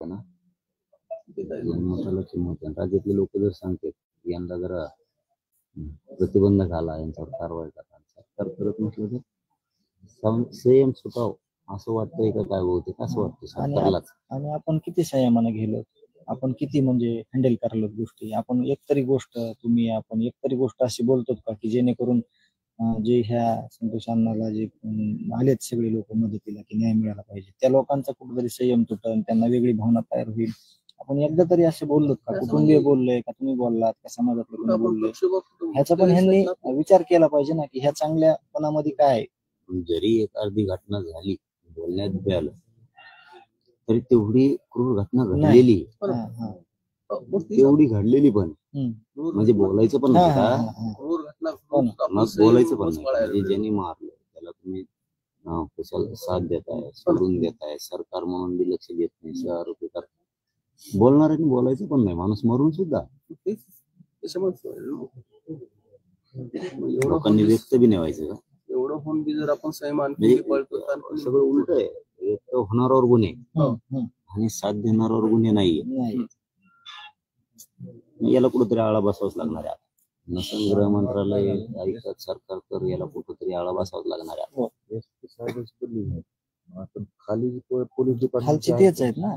ना जन्मताला किंमत आहे. राज्यातले लोक जर सांगतात यंदा जरा प्रतिबंध झाला यांच्यावर कारवाई करा, सरकार करत नसलं तर संयम सुटाव असं वाटतंय का काय बहुतेक असं वाटतं सरकारलाच. आणि आपण किती संयमानं गेलो, आपण किती म्हणजे हँडल करायला गोष्टी. आपण एकतरी गोष्ट आपण एकतरी गोष्ट अशी बोलतो का की जेणेकरून जे ह्या संतोष अण्णाला जे आलेत सगळे लोक मदतीला की न्याय मिळाला पाहिजे, त्या लोकांचा कुठेतरी संयम तुटन, त्यांना वेगळी भावना तयार होईल. आपण एकदा तरी असे बोललो का, कुटुंबीय बोललोय का, तुम्ही बोललात का, समाजातले कोणी बोललोय, ह्याचा पण ह्यांनी विचार केला पाहिजे ना की ह्या चांगल्यापणामध्ये काय आहे. जरी एक अर्धी घटना झाली बोलण्यात बी आलं तरी तेवढी क्रूर घटना घडलेली, तेवढी घडलेली पण म्हणजे बोलायचं पण नाही का, बोलायचं पण नाही. म्हणजे ज्यांनी मारलं त्याला तुम्ही कशाला साथ देताय, सोडून देताय, सरकार म्हणून बी लक्ष देत नाही, आरोपी करताय. बोलणाऱ्यांनी बोलायचं पण नाही, माणूस मरून सुद्धा लोकांनी व्यक्त बी नाही व्हायचं का. एवढं होऊन बी जर आपण सैमान सगळं उलट आहे. व्यक्त होणाऱ्यावर गुन्हे आणि साथ देणाऱ्यावर गुन्हे नाहीये. याला कुठेतरी आळा बसावाच लागणार आहे. नसन गृह मंत्रालय ऐकत सरकार तर याला कुठेतरी आळा बसावाच लागणार आहे. खाली पोलीस खालची तेच आहेत ना,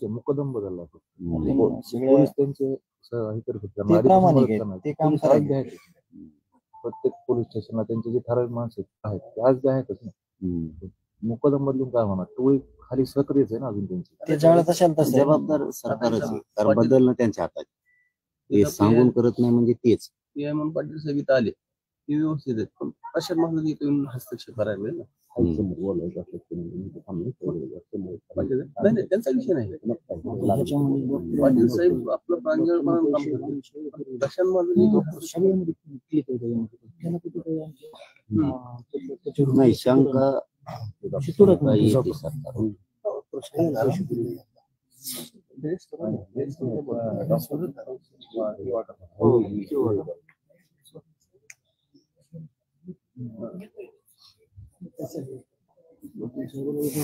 मुकदम बदलला पोलीस त्यांचे ते काम करायचे. प्रत्येक पोलीस स्टेशनला त्यांचे जे ठराविक माणसं आहेत ते आज आहेतच ना. मुकदम बदलून काय होणार, तो खाली सक्रियच आहे ना अजून त्यांची. ते ज्यावेळेस असेल तसं जबाबदार सरकारच आहे, कारण बदलणं त्यांच्या हातात. ते सांगून करत नाही म्हणजे तेच. म्हणून पाटील साहेब आले ते व्यवस्थित आहेत, पण अशा मला येऊन हस्तक्षेप करायला ना त्यांचा विषय नाही. पाटील साहेब आपलं नाही शंका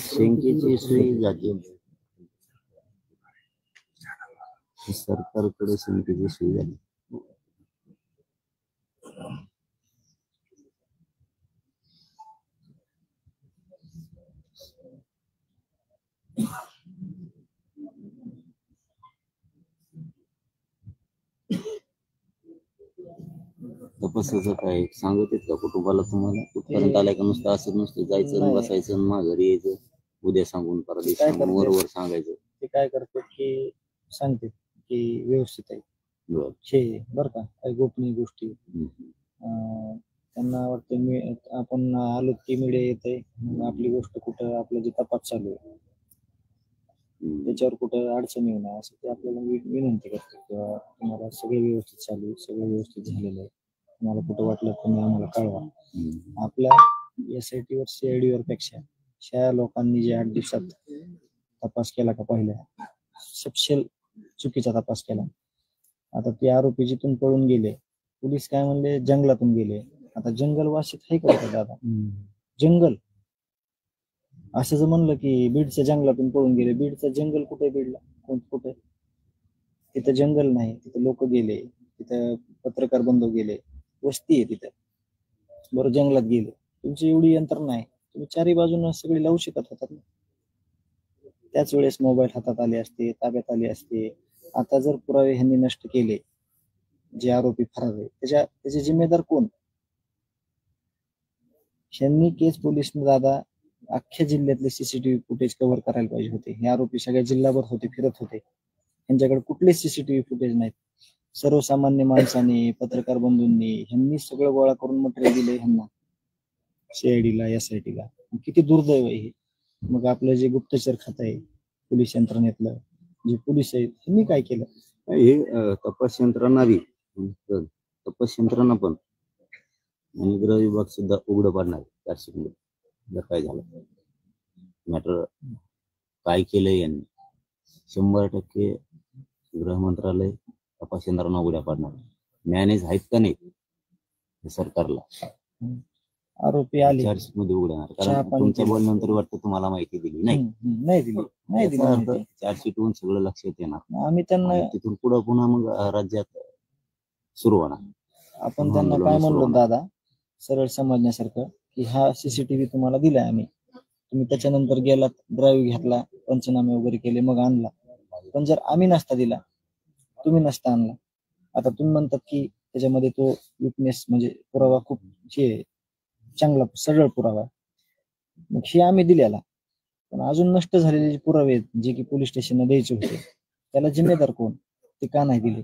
शंकेची सोयी जाते सरकारकडे, शंकेची सोयी झाली. तपासाचं काय सांगत आहेत का कुटुंबाला तुम्हाला, कुठपर्यंत आलाय का? नुसतं असं नुसतं जायचं बसायचं माघारी यायचं, उद्या सांगून परदेश सांगून वर सांगायचं. ते काय करतात की सांगते की व्यवस्थित आहे बरं का, काही गोपनीय गोष्टी त्यांना वाटतं आपण आलो की मीडिया येते, आपली गोष्ट कुठं, आपलं जे तपास चालू आहे त्याच्यावर कुठं अडचण येऊ नये असं ते आपल्याला विनंती करतात. किंवा तुम्हाला सगळे व्यवस्थित चालू आहे, सगळं व्यवस्थित झालेलं आहे, तुम्हाला कुठं वाटलं तुम्ही आम्हाला कळवा. आपल्या SIT वर CID वर पेक्षा ह्या लोकांनी जे 8 दिवसात तपास केला का पहिल्या सपशेल चुकीचा तपास केला. आता ते आरोपी जिथून पळून गेले, पोलीस काय म्हणले जंगलातून गेले. आता जंगल वासित आहे का दादा? जंगल असं जर म्हणलं की बीडच्या जंगलातून पळून गेले, बीडचं जंगल कुठे, बीडला कुठे? तिथं जंगल नाही, तिथं लोक गेले, तिथं पत्रकार बंधू गेले, वस्ती आहे तिथं. बरं जंगलात गेले, तुमची एवढी यंत्रणा आहे, तुम्ही चारही बाजून सगळी लावू शकत होतात ना. त्याच वेळेस मोबाईल हातात आले असते, ताब्यात आले असते. आता जर पुरावे ह्यांनी नष्ट केले, जे आरोपी फरार आहे त्याचे जिम्मेदार कोण? ह्यांनी केस पोलीस दादा अख्ख्या जिल्ह्यातले CCTV फुटेज कव्हर करायला पाहिजे होते. हे आरोपी सगळ्या जिल्हाभर होते, फिरत होते, यांच्याकडे कुठलेच CCTV फुटेज नाहीत. सर्वसामान्य माणसाने, पत्रकार बंधूंनी ह्यांनी सगळं गोळा करून मटेरियल दिले ह्यांना, CIDला, SITला. किती दुर्दैव आहे हे. मग आपलं जे गुप्तचर खातं आहे पोलीस यंत्रणेतलं, जे पोलीस आहेत ह्यांनी काय केलं? हे तपास यंत्रणा बी, तपास यंत्रणा पण आणि गृह विभाग सुद्धा उघडं पाडणार 400 जर काय झालं मॅटर काय केलंय यांनी. 100% गृह मंत्रालय तपास यंत्रणा उघड्या पाडणार. मॅनेज आहेत का नाही सरकारला, आरोपी आले. चार्जशीट मध्ये उघडणार, चहा कारण पाणी तुमच्या केलं. बोलण्यानंतर वाटतं तुम्हाला माहिती दिली नाही. नाही दिली याचा अर्थ माहिती. चार्जशीट होऊन सगळं लक्षात येणार आम्ही त्यांना आणि तिथून पुढे पुन्हा मग राज्यात सुरू होणार. आपण त्यांना काय म्हणलो दादा, सरळ समजण्यासारखं, की हा सीसीटीव्ही तुम्हाला दिलाय आम्ही, तुम्ही त्याच्यानंतर गेलात, ड्राईव्ह घेतला, पंचनामे वगैरे केले, मग आणला. पण जर आम्ही नसता दिला, तुम्ही नसता आणला, आता तुम्ही म्हणतात की त्याच्यामध्ये तो विटनेस म्हणजे पुरावा खूप चांगला सरळ पुरावा आहे, मग हे आम्ही दिलेला. पण अजून नष्ट झालेले जे पुरावे आहेत, जे की पोलीस स्टेशनला द्यायचे होते, त्याला जिम्मेदार कोण? ते का नाही दिले?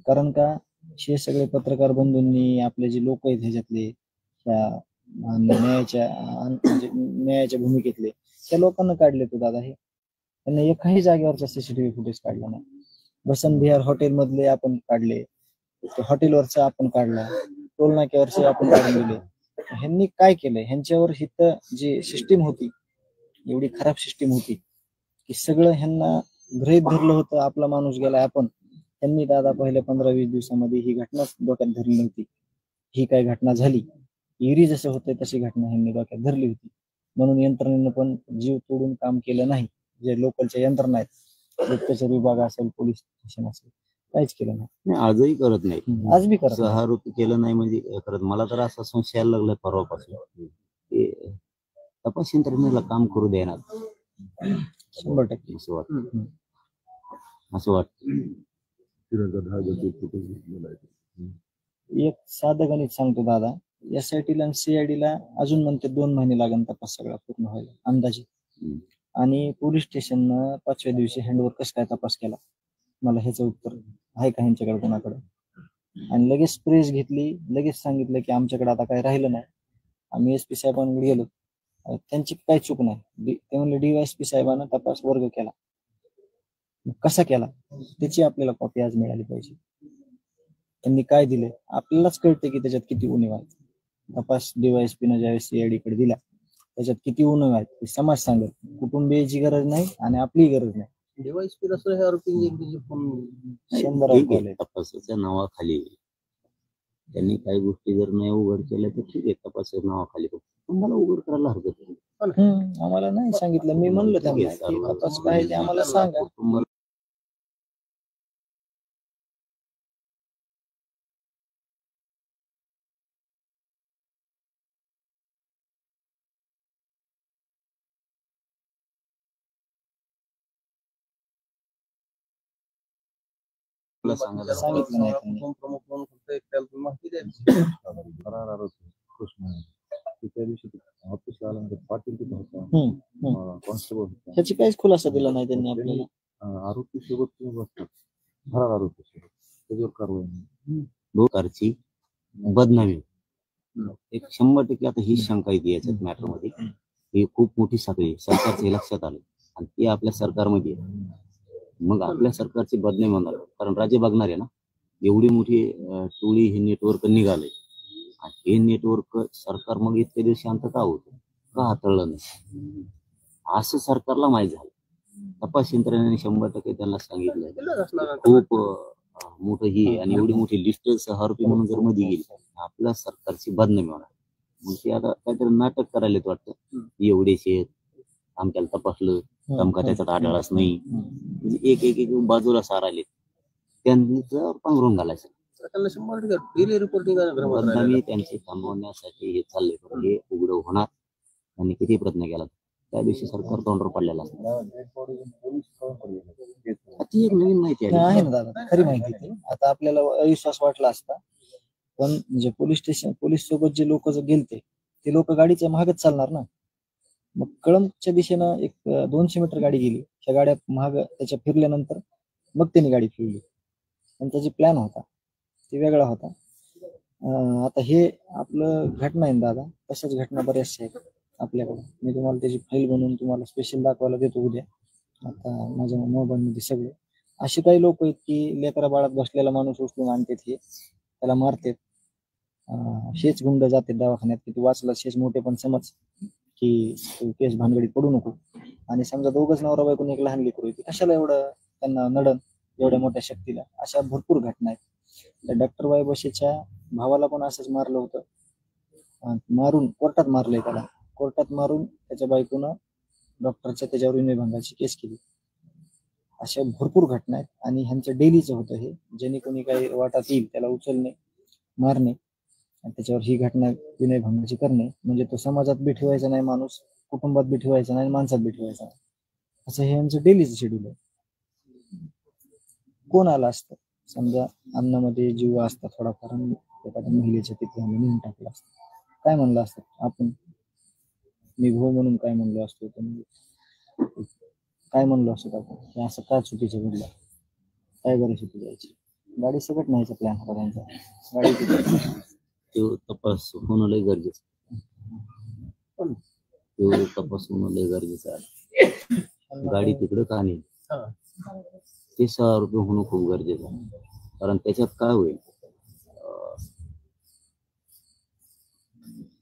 कारण का हे सगळे पत्रकार बंधूंनी, आपले जे लोक आहेत ह्याच्यातले, न्यायाच्या भूमिकेतले, त्या लोकांना काढले तो दादा. हे त्यांना एकाही जागेवरचा सीसीटीव्ही फुटेज काढला नाही. वसंत विहार हॉटेल मधले आपण काढले, हॉटेलवरचा आपण काढला, टोल नाक्यावरचे आपण काढून दिले. ह्यांनी काय केलंय? ह्यांच्यावर हिथं जी सिस्टीम होती, एवढी खराब सिस्टीम होती की सगळं ह्यांना गृहीत धरलं होतं. आपला माणूस गेला आपण, त्यांनी दादा पहिल्या 15-20 दिवसामध्ये ही घटना डोक्यात धरली नव्हती. ही काय घटना झाली, इरी जसं होतं तशी घटना ह्यांनी डोक्यात धरली होती. म्हणून यंत्रणेनं पण जीव तोडून काम केलं नाही. जे लोकलच्या यंत्रणा आहेत, गुप्तचर विभाग असेल, पोलीस स्टेशन असेल, काहीच केलं नाही. आजही करत नाही. आज बी करत नाही. 6 आरोपी केलं नाही म्हणजे करत. मला तर असा संशय यायला लागलाय परवापासून की तपास यंत्रणेला काम करू देणार. 100% असं वाटतं. असं वाटतं. एक साधं गणित सांगतो दादा, SIT ला आणि CID ला अजून म्हणते 2 महिने लागेल तपास सगळा पूर्ण व्हायला अंदाजे. आणि पोलीस स्टेशननं 5व्या दिवशी हँडओव्हर कसं काय तपास केला? मला ह्याचं उत्तर आहे का ह्यांच्याकडे कोणाकडे? आणि लगेच प्रेस घेतली, लगेच सांगितलं की आमच्याकडे आता काही राहिलं नाही, आम्ही SP साहेबांकडे गेलो. त्यांची काही चूक नाही. ते म्हणले DYSP साहेबांना तपास वर्ग केला. कसा केला त्याची आपल्याला कॉपी आज मिळाली पाहिजे. त्यांनी काय दिले आपल्यालाच कळते की त्याच्यात किती उणीव आहेत. तपास DYSP न ज्यावेळेस CID कडे दिला, त्याच्यात किती उणीव आहेत ते समाज सांगत. कुटुंबियाची गरज नाही आणि आपली गरज नाही. DYSP हे आरोपी 100 तपासाच्या नावाखाली त्यांनी काही गोष्टी जर नाही उघड केल्या तर ठीक आहे, तपासाच्या नावाखाली तुम्हाला उघड करायला हरकत नाही. आम्हाला नाही सांगितलं. मी म्हणलं त्यांना की तपास काय ते आम्हाला सांगा. सांगितलं नाही त्यांनी. प्रमुख म्हणून फक्त एक त्याला माहिती द्यायची. फरार आरोपी कृष्ण त्या दिवशी ऑफिसला आल्यानंतर पाटील तिथं होता, कॉन्स्टेबल होता. ह्याची काहीच खुलासा दिला नाही त्यांनी आपल्याला. आरोपी सोबत तुम्ही बसतात, फरार आरोपी सोबत, त्याच्यावर कारवाई नाही. प्रकारची बदनामी एक 100% आता ही शंका येते याच्यात मॅटर मध्ये. ही खूप मोठी साखळी सरकारचं हे लक्षात आलं आणि ती आपल्या सरकारमध्ये आहे. मग आपल्या सरकारची बदनामी होणार, कारण राज्य बघणार आहे ना. एवढी मोठी टोळी हे नेटवर्क निघालंय आणि हे नेटवर्क सरकार मग इतक्या दिवशी अंत का होतं, का हाताळलं नाही असं सरकारला माहीत झालं. तपास यंत्रणेने 100% त्यांना सांगितलं खूप मोठं ही आणि एवढी मोठी लिस्ट आरोपी म्हणून जर मध्ये गेली आपल्या सरकारची बदनामी होणार. मग ते आता काहीतरी नाटक करायला वाटतं. एवढेचे आमच्याला तपासलं, धमका त्याच्यात आढळलाच नाही. म्हणजे एक एक एक बाजूला साराले त्यांचं पांघरून घालायचं. बदनामी त्यांची थांबवण्यासाठी हे चाललंय. पण हे उघड होणार आणि किती प्रयत्न केला त्या दिवशी सरकार तोंडावर पडलेला असतं. ती एक नवीन माहिती आहे ना दादा, खरी माहिती ती. आता आपल्याला अविश्वास वाटला असता, पण म्हणजे पोलीस सोबत जे लोक जर गेलते ते लोक गाडीच्या मागच चालणार ना. मग कळंबच्या दिशेनं एक 200 मीटर गाडी गेली, त्या गाड्या माग त्याच्या फिरल्यानंतर मग त्यांनी गाडी फिरली. त्यांचा जे प्लॅन होता ते वेगळा होता. आता हे आपलं घटना आहे दादा, तशाच घटना बऱ्याचशा आहेत आपल्याकडे. मी तुम्हाला त्याची फाईल बनवून तुम्हाला स्पेशल दाखवायला देतो उद्या. आता माझ्या मोबाईल मध्ये सगळे असे काही लोक आहेत की लेकरा बाळात बसलेला माणूस उचलून आणतात, हे त्याला मारतात. शेच गुंड जाते दवाखान्यात की तू वाचला शेच मोठे, पण समज की तू केस भानगडीत पडू नको. आणि समजा दोघच नवरा बायकोने एक लहान लेकरू होती, कशाला एवढं त्यांना नडन एवढ्या मोठ्या शक्तीला. अशा भरपूर घटना आहेत. त्या डॉक्टर वाय बशेच्या भावाला पण असंच मारलं होतं. मारून कोर्टात मारलंय त्याला. कोर्टात मारून त्याच्या बायकोनं डॉक्टरच्या त्याच्यावर विनयभंगाची केस केली. अशा भरपूर घटना आहेत आणि ह्यांचं डेलीचं होतं हे. ज्यांनी कोणी काही वाटात येईल त्याला उचलणे, मारणे आणि त्याच्यावर ही घटना विनयभंगाची करणे. म्हणजे तो समाजात बी ठेवायचा नाही माणूस, कुटुंबात बी ठेवायचा नाही, माणसात बी ठेवायचा नाही. असं हे यांचं डेलीचं शेड्यूल आहे. कोण आला असतं समजा अन्नामध्ये जीव असता थोडाफार, एखाद्या महिलेच्या तिथे आम्ही नेऊन टाकला असतं, काय म्हणलं असतं आपण? मी भाऊ म्हणून काय म्हणलो असतो, काय म्हणलो असतो आपण की असं का चुकीचं घडलं, काय गरज होती जायची? गाडी सगळं न्यायचा प्लॅन होता त्यांचा. गाडी तो तपास होणं लय गरजेचं. तो तपास होणं लय गरजेचं आहे. गाडी तिकडं का नाही, ते 6 रुपये होणं खूप गरजेचं आहे. कारण त्याच्यात काय होईल,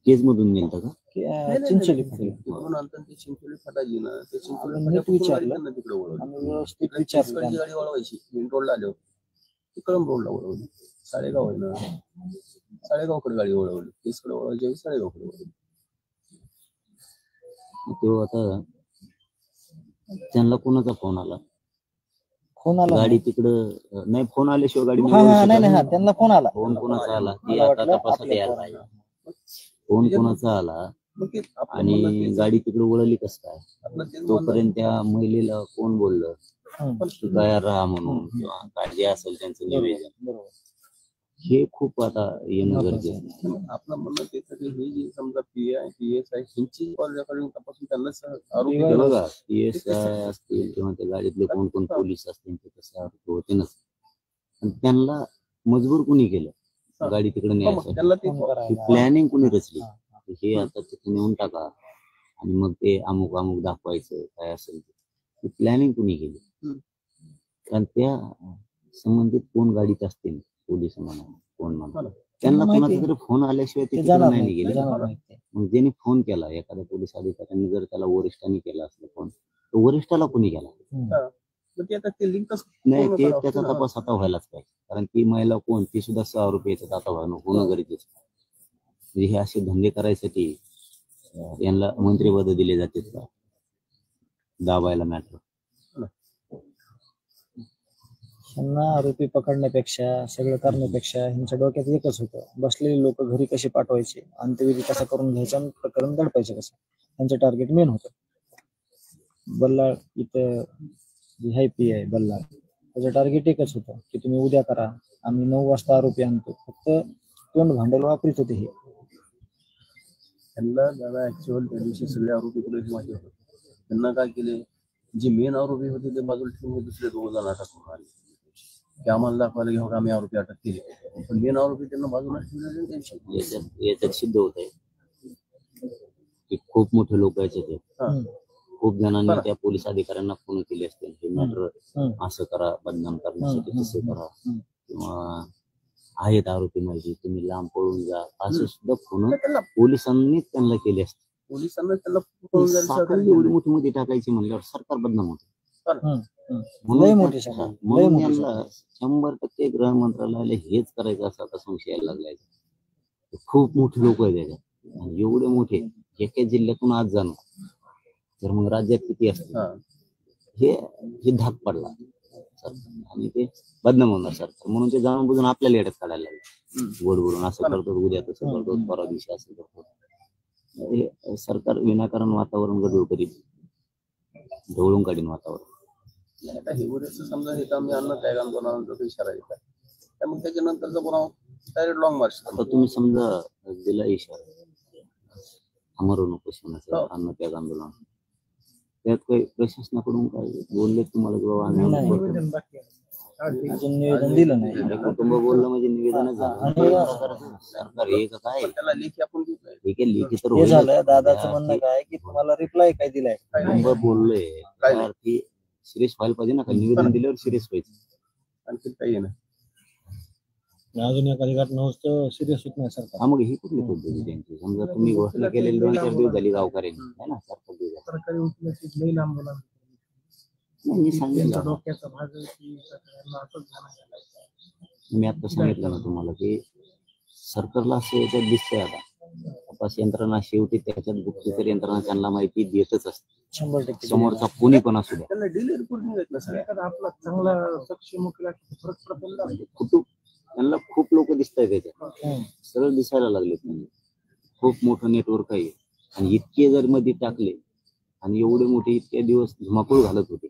केज मधून नेलं का चिंचोली फाटली. नंतर ते चिंचोली फाटायची ना, ते चिंचोली आम्ही नीट विचारलं, फाट्यापासून तिकडे वळवली. आम्ही व्यवस्थित तिकडे विचारलं तिकडची गाडी वळवायची, मेन रोडला आल्यावर ती कळंब रोडला वळवली. साडेगाव आहे ना, साडेगावकडे गाडी वळवली. तीसकडे वळवायची, साडेगावकडे वळवली. तो आता त्यांना कोणाचा फोन आला? फोन आला गाडी तिकडं नाही, फोन आल्याशिवाय गाडी नाही, त्यांना फोन आला. फोन कोणाचा आला ते मला आता वाटलं तपासात आपल्या यायला फोन पाहिजे. फोन कोणाचा आला मग ते आपलं म्हणणं आणि तेच- गाडी तिकडे वळली कसं काय? आपलं तेच म्हणणं तोपर्यंत त्या महिलेला कोण बोललं हम्म. की तयार राहा म्हणून, किंवा काय जे असेल त्यांचं निवेदन, बरोबर. हे खूप आता येणं गरजेचं आहे. आहे. आपलं म्हणणं तेच आहे की हे जी समजा PSI ह्यांची कॉलेजाकडून तपासून त्यांना आरोपी हे हे केलं. बघा, PSI असतील किंवा त्या गाडीतले कोण कोण पोलीस असतील ते तसं आरोपी होते नसते. आणि त्यांना मजबूर कुणी केलं गाडी तिकडे मग न्यायसाठी? त्यांना ते फोन करायला. प्लॅनिंग कुणी रचली? हा, हे आता तिथे नेऊन टाका आणि मग ते अमुक अमुक दाखवायचं काय असेल ते प्लॅनिंग कुणी केली? हम्म. कारण त्या संबंधित कोण गाडीत असतील, पोलीस म्हणा कोण म्हणा, मला. त्यांना माहिती कोणाचा तरी फोन आल्याशिवाय ते ते तिकडे जाणार नाही नाही, गेले. जाणार नाही ते. मग ज्यांनी फोन केला, एखाद्या पोलीस अधिकाऱ्यांनी जर त्याला वरिष्ठांनी केला असला फोन, तर वरिष्ठाला कोणी केला? हम्म. मग ते आता ते लिंकच नाही, पूर्ण ते करावं त्याचा लागतं ना. तपास आता व्हायलाच पाहिजे. कारण ती महिला कोण, ती सुद्धा 6 रुपयाचं आता होणं गरजेचं आहे. म्हणजे हे असे धंदे करायसाठी यांना मंत्रिपद दिले जातात का, दाबायला मॅटर? त्यांना आरोपी पकडण्यापेक्षा, सगळं करण्यापेक्षा ह्यांच्या डोक्यात एकच होतं, बसलेले लोक घरी कसे पाठवायचे, अंत्यविधी कसा करून घ्यायचा आणि प्रकरण दडपायचे कसं, त्यांचं टार्गेट मेन होतं. बल्लाळ इथं जी हाय PI बल्लाळ, त्याचं टार्गेट एकच होतं की तुम्ही उद्या करा, आम्ही 9 वाजता आरोपी आणतो. फक्त तोंड भांडवल वापरीत होते हे. त्यांना दादा ऍक्च्युअल त्या दिवशी सगळे आरोपी पोलीस माहिती होते. त्यांना काय केले, जे मेन आरोपी होते ते बाजूला ठेवून दुसरे 2 जण अटक करून आले की आम्हाला दाखवायला घेऊन आम्ही आरोपी अटक केले. पण मेन आरोपी त्यांना बाजूला ठेवले त्यांची. याच्यात सिद्ध होत आहे की खूप मोठे लोक याच्यात आहेत. खूप जणांनी त्या पोलीस अधिकाऱ्यांना फोन केले असतील, हे मॅटर असं करा, बदनाम करण्यासाठी तसं करा, किंवा आहेत आरोपी माहिती, तुम्ही लांब पळून जा, असं सुद्धा फोन पोलिसांनी त्यांना केले असते. पोलिसांना त्यांना पकडून जायला साखळी सहकार्य एवढी केलं. मोठी मोठी टाकायची म्हणल्यावर सरकार बदनाम होतं. लय मोठी शाखा, लय म्हणून मोठी यांना शाखा. 100% गृह मंत्रालयाला हेच करायचं असं आता संशय यायला लागलाय. खूप मोठे लोक आहेत त्याच्यात, आणि एवढे मोठे एका जिल्ह्यातून आज जाणं, तर मग राज्यात किती असतील? हा. हे धाक पडला आणि ते बदनाम होणार सरकार, म्हणून ते जाणून बुजून आपल्याला येड्यात काढायला लागले. गोड बोलून असं करतो, उद्या तसं करतो, परवा दिवशी असं करतो. हे सरकार विनाकारण वातावरण गडबड करीत, ढवळून काढीन वातावरण. आता हे बरेच समजा हे आम्ही अन्न त्याग आंदोलनाचा इशारा देतात, त्यामुळे त्याच्यानंतरचा पुन्हा डायरेक्ट लॉंग मार्च. आता तुम्ही समजा दिला इशारा अमर उपोषणाचं, अन्न त्याग आंदोलन, त्यात काही प्रशासनाकडून काय बोलले तुम्हाला की बाबा आम्ही अजून निवेदन दिलं नाही. कुटुंब बोललं म्हणजे निवेदनच झालं. सरकार हे का काय, त्याला लेखी आपण देतोय. ठीक आहे, लेखी तर हे होईलच. झालं. दादाचं म्हणणं काय की तुम्हाला रिप्लाय काय दिलाय, कुटुंब बोललोय त्यावरती सिरियस व्हायला पाहिजे ना, काही निवेदन दिल्यावर सिरियस व्हायचं. आणखी काही नाही. अजून एखादी घटना होत सिरियस होत नाही सरकार. हा, मग ही कुठली पद्धती त्यांची? समजा तुम्ही घोषणा केलेली 2-4 दिवस झाली गावकऱ्यांनी, है ना, सरकार दिवस सरकारी वकिलाची लई लांब बोला नाही, मी सांगितलं ना. डोक्याचा भाग आहे की सगळ्यांना असंच झालं. मी आता सांगितलं ना तुम्हाला की सरकारला असं याच्यात दिसतंय आता तपास यंत्रणा शेवटी त्याच्यात गुप्तचर यंत्रणा त्यांना माहिती देतच असते. 100% समोरचा कोणी पण असू द्या. त्यांना डेली रिपोर्टिंग आहेत ना सगळ्या. एखादा आपला चांगला सक्षम वकील असला तर फरक पडतो ना. म्हणजे त्यांना खूप लोक दिसत आहेत त्याच्यात, हम्म. सरळ दिसायला लागलेत. म्हणजे खूप मोठं नेटवर्क आहे आणि इतके जर मध्ये टाकले आणि एवढे मोठे इतके दिवस धुमाकूळ घालत होते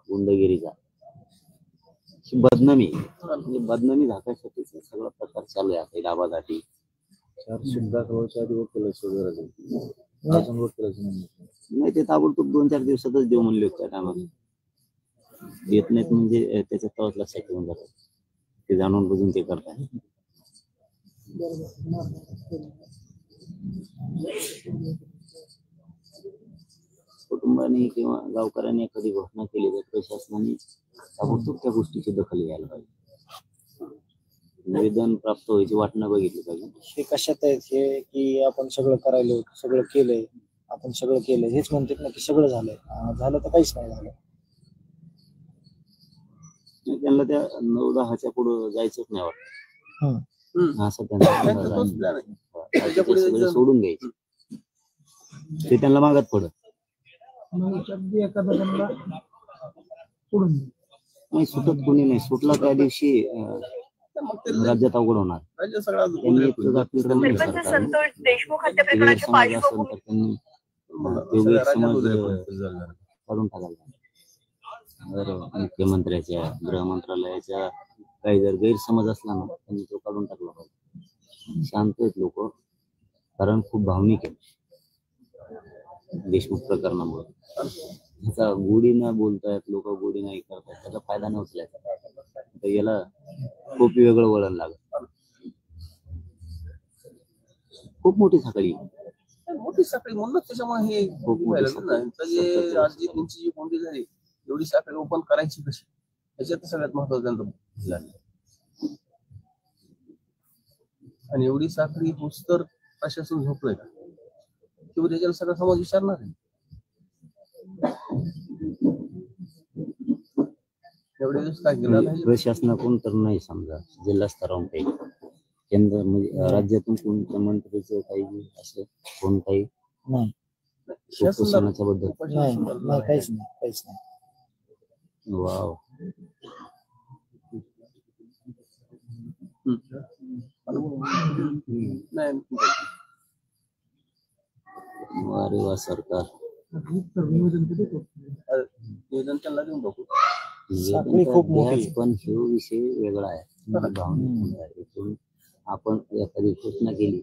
गुंडगिरीचा, ही बदनामी आहे. म्हणजे बदनामी झाकायसाठी सगळा प्रकार चालू आहे आता इलाहाबादसाठी. चार्जशीट दाखवायच्या आधी वकिलाची वगैरे जाईल. अजून वकिलाची नाही. नाही ते ताबडतोब 2-4 दिवसातच देऊ म्हणले होते त्या टायमाला. येत नाहीत म्हणजे त्याच्यात तवाच लक्षात ठेवून जातात. ते जाणून बुजून ते करतात. कुटुंबाने किंवा गावकऱ्यांनी एखादी घोषणा केली तर प्रशासनाने ताबडतोब त्या गोष्टीची दखल घ्यायला पाहिजे. निवेदन प्राप्त व्हायची वाट न बघितली पाहिजे. हे कशात आहे हे की आपण सगळं करायलो, सगळं केलंय, आपण सगळं केलंय हेच म्हणतात ना की सगळं झालंय. झालं तर काहीच नाही झालं. त्यांना त्या 9-10च्या पुढे जायचंच नाही वाटत. हम्म. असं त्यांना तोच plan आहे. बाकीचे सगळे सोडून घ्यायचे. ते त्यांना मागत पडत मग अगदी एखादा त्यांना सोडून दे. नाही. सुटत कोणी नाही. सुटला त्या दिवशी मग ते राज्यात अवघड होणार. राज्य सगळा त्यांनी इतकं गाफील रमलं सरपंच सरकारने. संतोष देशमुख हत्या ते प्रकरणाच्या गैरसमज असेल पार्श्वभूमीवर तर त्यांनी तो सगळ्या गैरसमज राज्यात झालं. काढून टाकायला. जर मुख्यमंत्र्याच्या, गृह मंत्रालयाच्या काही जर गैरसमज असला ना त्यांनी तो काढून टाकला पाहिजे. शांत आहेत लोक, कारण खूप भावनिक आहे देशमुख प्रकरणामुळे. त्याचा गोडी न बोलतायत लोक, गोडी नाही करतायत, त्याचा फायदा नाही उचलायचा. तर याला खूप वेगळं वळण लागत. खूप मोठी साखळी. मोठी साखळी म्हणूनच त्याच्यामुळे हे खूप व्हायला मोठी लागलं ना. तर जे आज जी त्यांची जी कोंडी झाली एवढी साखळी ओपन करायची कशी, याच्यात सगळ्यात महत्वाचं त्यांचं झालं. आणि एवढी साखळी होस तर प्रशासन झोपलंय का किंवा त्याच्याला सगळा समाज विचारणार आहे. एवढे दिवस काय केलं प्रशासनाकडून तर नाही, समजा जिल्हा स्तरावरून काही केंद्र म्हणजे राज्यातून कोणत्या मंत्रीचं काही असं कोणताही नाही उपोषणाच्या बद्दल. नाही नाही काहीच नाही काहीच नाही. वाव. नाही अरे वा सरकार. उत्तर निवेदन कधी करतो? निवेदन त्यांना देऊन बघू. साखळी खूप मोठी आहे. पण हे विषय वेगळा आहे. भावनिक आहे. इथून आपण एखादी घोषणा केली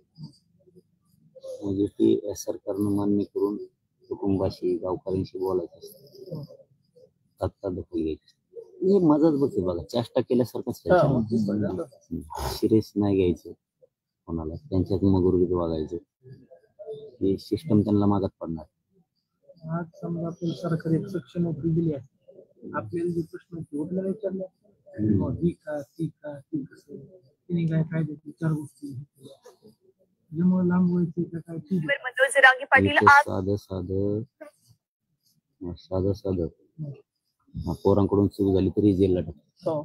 म्हणजे ती सरकारनं मान्य करून कुटुंबाशी, गावकऱ्यांशी बोलायचं असतं. तात्काळ दखल घ्यायची. हे मजाच बघते बघा, चेष्टा केल्यासारखंच सिरियस नाही घ्यायचं कोणाला, त्यांच्यात मगुरगीत वागायचं. हे सिस्टम त्यांना मागत पडणार. आज समजा आपल्याला सरकार एक सक्षम वकील दिली आहे. आपल्याला जे प्रश्न वकिलाला विचारले ही का ती का ती कसं तिने काय कायद्याची 4 गोष्टी ज्यामुळे लांब व्हायची का काय ठीक आहे. मनोज जरांगे पाटील इथे आज साधं पोरांकडून चूक झाली तरी जेलला टाकतो.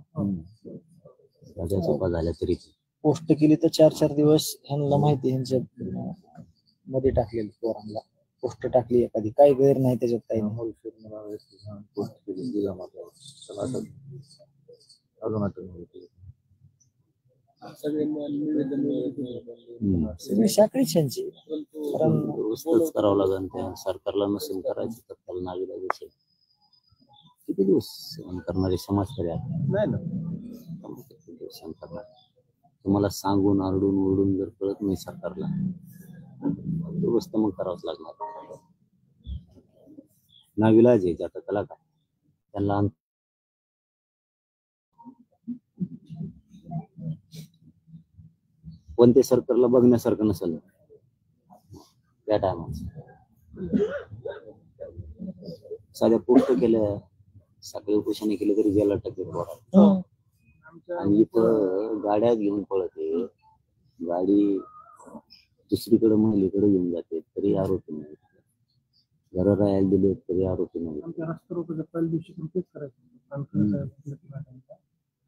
साध्या चुका झाल्या तरी पोस्ट केली तर 4-4 दिवस ह्यांना माहिती ह्यांच्या मध्ये टाकलेली पोरांना पोस्ट टाकली एखादी, काही गैर नाही त्याच्यात काही नाही. पोस्ट केली दिला माझा त्याला अटक अजून अटक होती. सगळी साखळीच यांची. कारण व्यवस्थाच करावं लागेल. त्या सरकारला नसेल करायचं तर त्याला नागरिक असेल. किती दिवस सहन करणारे समाज तरी नाही ना. किती दिवस सहन करणार. तुम्हाला सांगून आरडून ओरडून जर कळत नाही सरकारला, व्यवस्था मग करावंच लागणार. नाविलाज आहे आता त्याला काय. त्यांना पण ते सरकारला बघण्यासारखं नसेल त्या टायमात. साध्या पोस्ट केल्या, सकाळी उपोषण केले तरी जेला टाकेल. आणि इथं गाड्या घेऊन पळते, गाडी दुसरीकडे महिलेकडे घेऊन जाते तरी आरोपी नाही. घरं राहायला दिले तरी आरोपी नाही. आमच्या रस्ता रोकोच्या पहिल्या दिवशी पण तेच करायचं.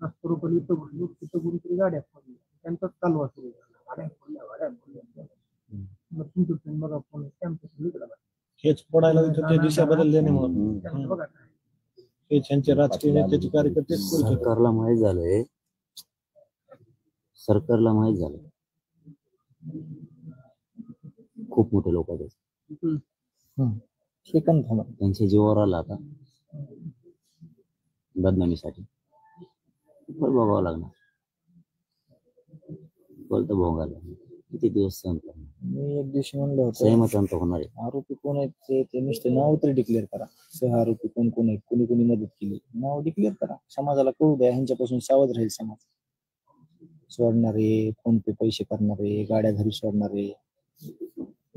रस्ता रोकोला इथं घुसलो तिथं कुठेतरी गाड्या पडल्या त्यांचाच चालवा सुरू झाला. गाड्या पडल्या चेकिंग करतो बघा फोन कॅम्पस हेच पडायला ते दिशा बदलल्याने म्हणून बघा काय हे त्यांचे राजकीय नेत्याचे कार्यकर्तेच करू शकतात. सरकारला माहित झालं खूप मोठे लोक आहेत सेकंद थांबा. त्यांच्या जीवावर आला आता बदनामीसाठी फळ बघावं लागणार. फळ तर भोगायला किती दिवस सहन करणार. मी एक दिवशी म्हणलं होतं सहमत अंत होणार आहे. आरोपी कोण आहेत ते नुसते नाव तरी डिक्लेअर करा. सह आरोपी कोण कोण आहेत, कोणी कोणी मदत केली, नाव डिक्लेअर करा. समाजाला कळू द्या, ह्यांच्यापासून सावध राहील समाज. सोडणारे, फोन पे पैसे करणारे, गाड्या घरी सोडणारे,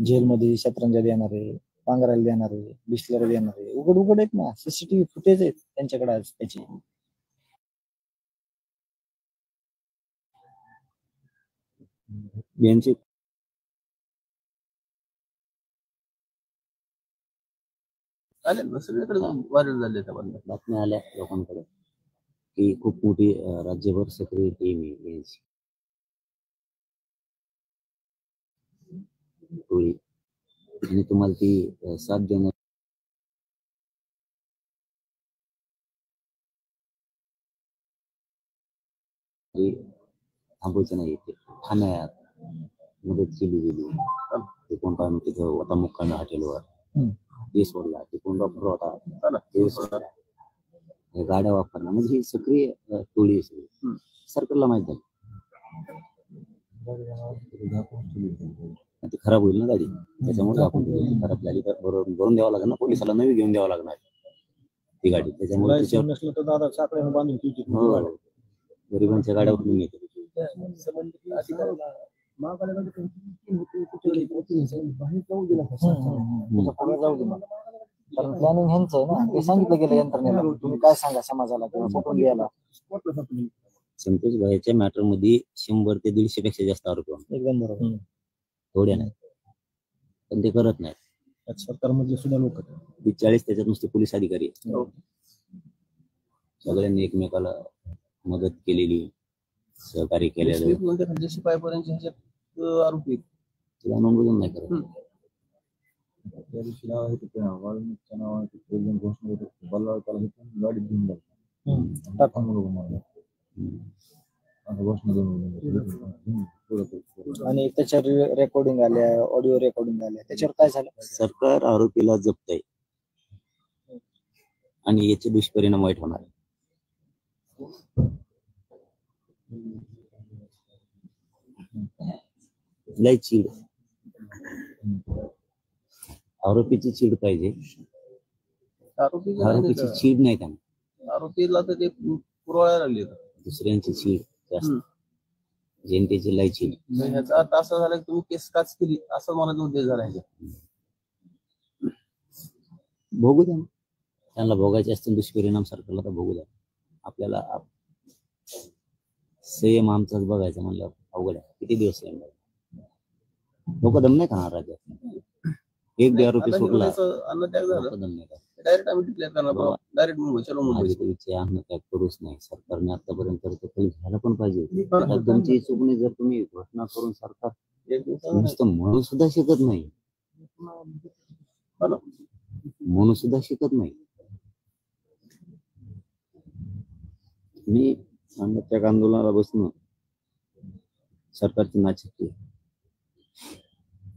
जेलमध्ये शतरंजा देणारे, पांघरायला देणारे, बिस्लर देणारे उघड उघड आहेत ना. सीसीटीव्ही फुटेज आहेत त्यांच्याकडे आज त्याची. यांची आले ना सगळीकडे व्हायरल झाले त्या बंद. बातम्या आल्या लोकांकडे की खूप मोठी राज्यभर सक्रिय टीम आहे यांची टोळी आणि तुम्हाला ती साथ देणार थांबवायचं नाही. ते ठाण्यात मदत केली गेली. ते कोण काय म्हणते होता मुक्कामी हॉटेलवर ते सोडला. ते कोण डॉक्टर होता ते सोडला. गाड्या वापरला म्हणजे ही सक्रिय टोळी आहे सगळी. सरकारला माहित झालं ती खराब होईल ना गाडी. त्याच्यामुळे आपण खराब झाली तर बरोबर भरून द्यावं लागेल ना. पोलिसाला नवी घेऊन द्यावं लागणार ती गाडी. त्याच्यामुळे नसलं तर दादा साखळ्यानं बांधून ठेवतील. गरिबांच्या गाड्यावरून येते. कारण प्लॅनिंग ह्यांचं आहे ना. ते सांगितलं गेलं यंत्रणेला तुम्ही काय सांगा समाजाला किंवा कुठून द्यायला. संतोष भाईच्या मॅटर मध्ये 100 ते 150 पेक्षा जास्त आरोप आहे. एकदम बरोबर. थोडे नाही पण ते करत नाहीत. सरकारमधले सुद्धा लोक 40 त्याच्यात नुसते पोलीस अधिकारी आहेत. सगळ्यांनी एकमेकाला मदत केलेली, सहकार्य केलेलं. शिपाईपर्यंत ह्याच्यात आरोपी आहेत. तिला नोंदवून नाही करत. त्या दिवशी नाव आहे ते वाळूच्या नावाने प्रेसिडेंट घोषणा होते. बल्लाळ त्याला गाडीत घेऊन जातो टाकून मला घोषणा देऊन. आणि त्याच्यावर रेकॉर्डिंग आल्या, ऑडिओ रेकॉर्डिंग आल्या. त्याच्यावर काय झालं? सरकार आरोपीला जपत आहे आणि याचे दुष्परिणाम वाईट होणार आहे. लय चीड आरोपीची चीड पाहिजे. आरोपीची चीड नाही त्यांना. आरोपीला तर ते पुरवायला लागले. दुसऱ्यांची चीड जास्त, जनतेची लय चीड. ह्याचा अर्थ असा झाला की तुम्ही केस काच केली असं मला उद्देश झाला. भोगू द्या. त्यांना भोगायचे असतील दुष्परिणाम सरकारला तर भोगू द्या. आपल्याला संयम आमचाच बघायचा म्हणलं अवघड आहे. किती दिवस संयम लोक दम नाही खाणार राज्यात. एक बी आरोपी सुटला अन्नत्याग झाला दम नाही खाणार. डायरेक्ट आम्ही डिक्लेअर करणार. डायरेक्ट मुंबई चलो मुंबई. अन्नत्याग करूच नाही सरकारने आतापर्यंत. तर काही झालं पण पाहिजे. तुमची चूक नाही जर तुम्ही घोषणा करून सरकार नुसतं म्हणून सुद्धा शिकत नाही. म्हणून सुद्धा शिकत नाही. मी अन्नत्याग आंदोलनाला बसणं सरकारची नाचक्की.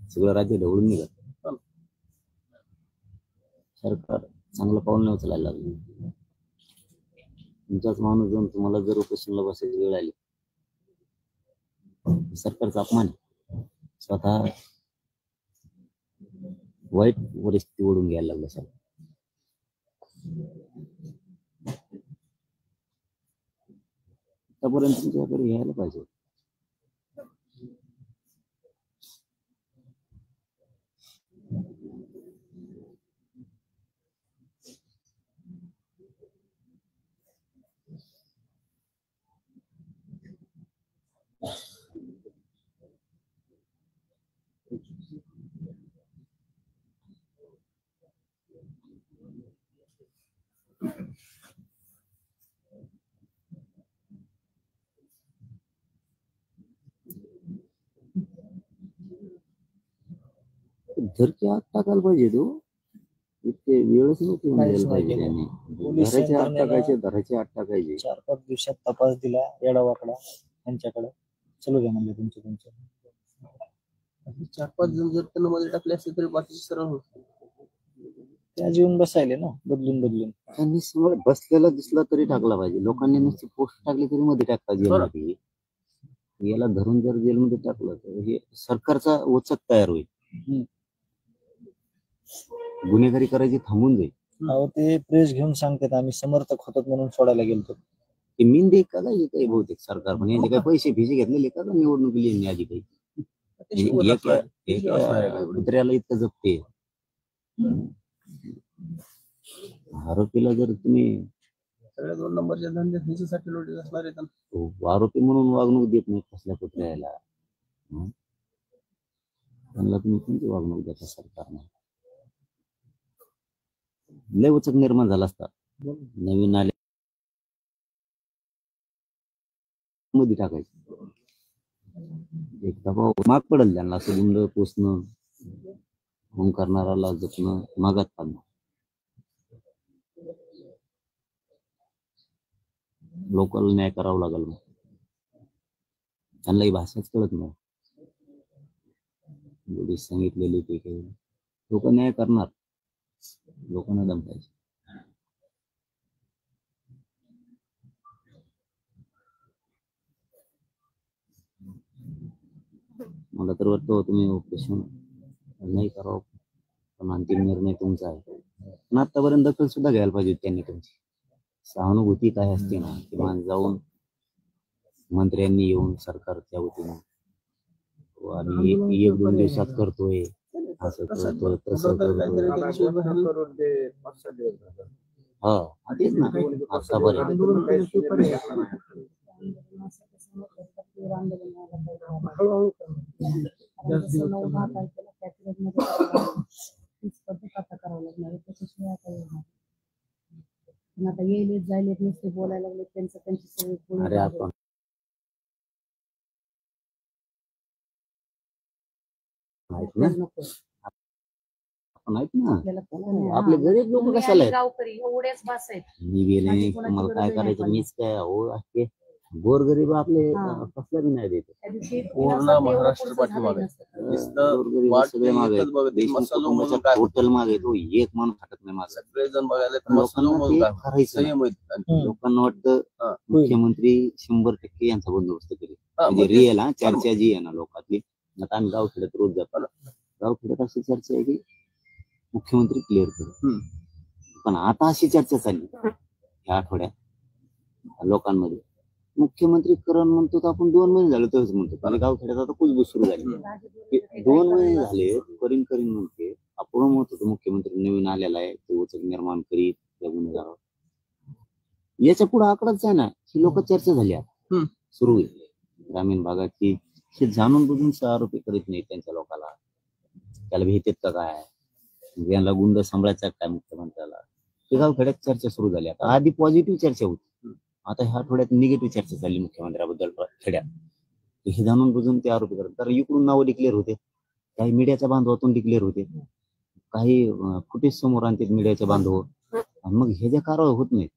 सगळं राज्य ढवळून निघत. सरकार चांगलं पाऊल नाही उचलायला लागलं. तुमचाच माणूस जाऊन तुम्हाला जर उपोषणाला बसायची वेळ आली सरकारचा अपमान. स्वतः वाईट परिस्थिती ओढून घ्यायला लागलं सर. आतापर्यंत तुमच्याकडे घ्यायला पाहिजे. धरकी आत टाकायला पाहिजे तो इतके वेळच नव्हती काहीच मिळायला नाही पाहिजे केलं. त्यांनी. पोलीस धरायचे आत यंत्रणेनं टाकायचे धरायचे आत टाकायचे 4-5 दिवसात तपास दिला येडावाकडा त्यांच्याकडे. चलू द्या म्हणले तुमचं 4-5 जण जर त्यांना मध्ये टाकले असते तरी बाकीचे सरळ होत. ते आज येऊन बसायले ना बदलून त्यांनी समोर बसलेला दिसला तरी टाकला पाहिजे. लोकांनी नुसती पोस्ट टाकली तरी मध्ये टाकता जेलमध्ये. याला धरून जर जेलमध्ये टाकलं तर हे सरकारचा वचक तयार होईल. गुन्हेगारी करायची थांबून जाईल. अहो ते प्रेस घेऊन सांगतात आम्ही समर्थक होतात म्हणून सोडायला गेलतो. ते मिंदे का काय काही बहुतेक सरकार पण यांचे काही पैसे फिसे घेतलेले का निवडणुकीले आधी काही कुत्र्याला इतकं जपते. आरोपीला जर तुम्ही सगळ्या 2 नंबरच्या धंद्यात ह्याच्यासाठी लोटीत असणार आहेत. आरोपी म्हणून वागणूक देत नाही कसल्या कुत्र्याला त्यांना तुम्ही कोणती वागणूक देता सरकारने. लय वचक निर्माण झाला असता. नवीन आले मध्ये टाकायचं एक दबाव माग पडेल त्यांना. असं गुंड पोचणं होम करणाराला जपणं मागात पाडणं. लोकल न्याय करावं लागेल. मग त्यांनाही भाषाच कळत नाही. पोलीस सांगितलेली ते काही लोक न्याय करणार. लोकांना दमपायचे. मला तर वाटतं तुम्ही ऑपरेशन नाही करावं पण अंतिम निर्णय तुमचा आहे. पण आतापर्यंत दखल सुद्धा घ्यायला पाहिजे त्यांनी. तुमची सहानुभूती काय असते ना किंवा जाऊन मंत्र्यांनी येऊन सरकारच्या वतीनं आम्ही 1-2 दिवसात करतोय असं करतोय तसं करतोय. हा तेच ना आतापर्यंत आता येईल जायले नुसते बोलायला लागले त्यांची सगळी. अरे आपण माहित ना आपले गरीब लोक कशाला आहेत. गावकरी एवढेच भास आहेत. मी गेले तुम्हाला काय करायचं मीच काय हो गोरगरीब आपले कसला बी नाही देते. पूर्ण महाराष्ट्र पाठीमागे सगळे मागे टोटल मागे तो एक माणूस हटत नाही माझा. सगळेजण बघायला लोकांना करायचं. लोकांना वाटतं मुख्यमंत्री 100% यांचा बंदोबस्त करेल. म्हणजे रिअल चर्चा जी आहे ना लोकांतली. आता आम्ही गावखेड्यात रोज जातो. गावखेड्यात अशी चर्चा आहे की मुख्यमंत्री क्लिअर करेल. पण आता अशी चर्चा चालली या आठवड्यात लोकांमध्ये मुख्यमंत्री करण म्हणतो तर आपण 2 महिने झाले तसंच म्हणतो. आणि गावखेड्यात आता कुजबूज सुरू झाली. 2 महिने झाले करीन म्हणते. आपण म्हणत होतो मुख्यमंत्री नवीन आलेला आहे तो वचक निर्माण करीत त्या गुन्हेगारावर. याच्या पुढे आकडाच आहे ना ही लोक चर्चा झाली सुरू होईल. ग्रामीण भागाची हे जाणून बुजून आरोपी करीत नाही त्यांच्या लोकांना. त्याला भीतेत का काय यांना गुंड सांभाळायचा काय मुख्यमंत्र्याला. हे गावखेड्यात चर्चा सुरू झाली. आता आधी पॉझिटिव्ह चर्चा होती. आता ह्या आठवड्यात निगेटिव्ह चर्चा चालली मुख्यमंत्र्याबद्दल खेड्यात. हे जाणून बुजून ते आरोपी करतात. तर इकडून नावं डिक्लेअर होते. काही मीडियाच्या बांधवातून डिक्लेअर होते. काही फुटेज समोर आणतात मीडियाच्या बांधव. मग हे जे कारवाई होत नाही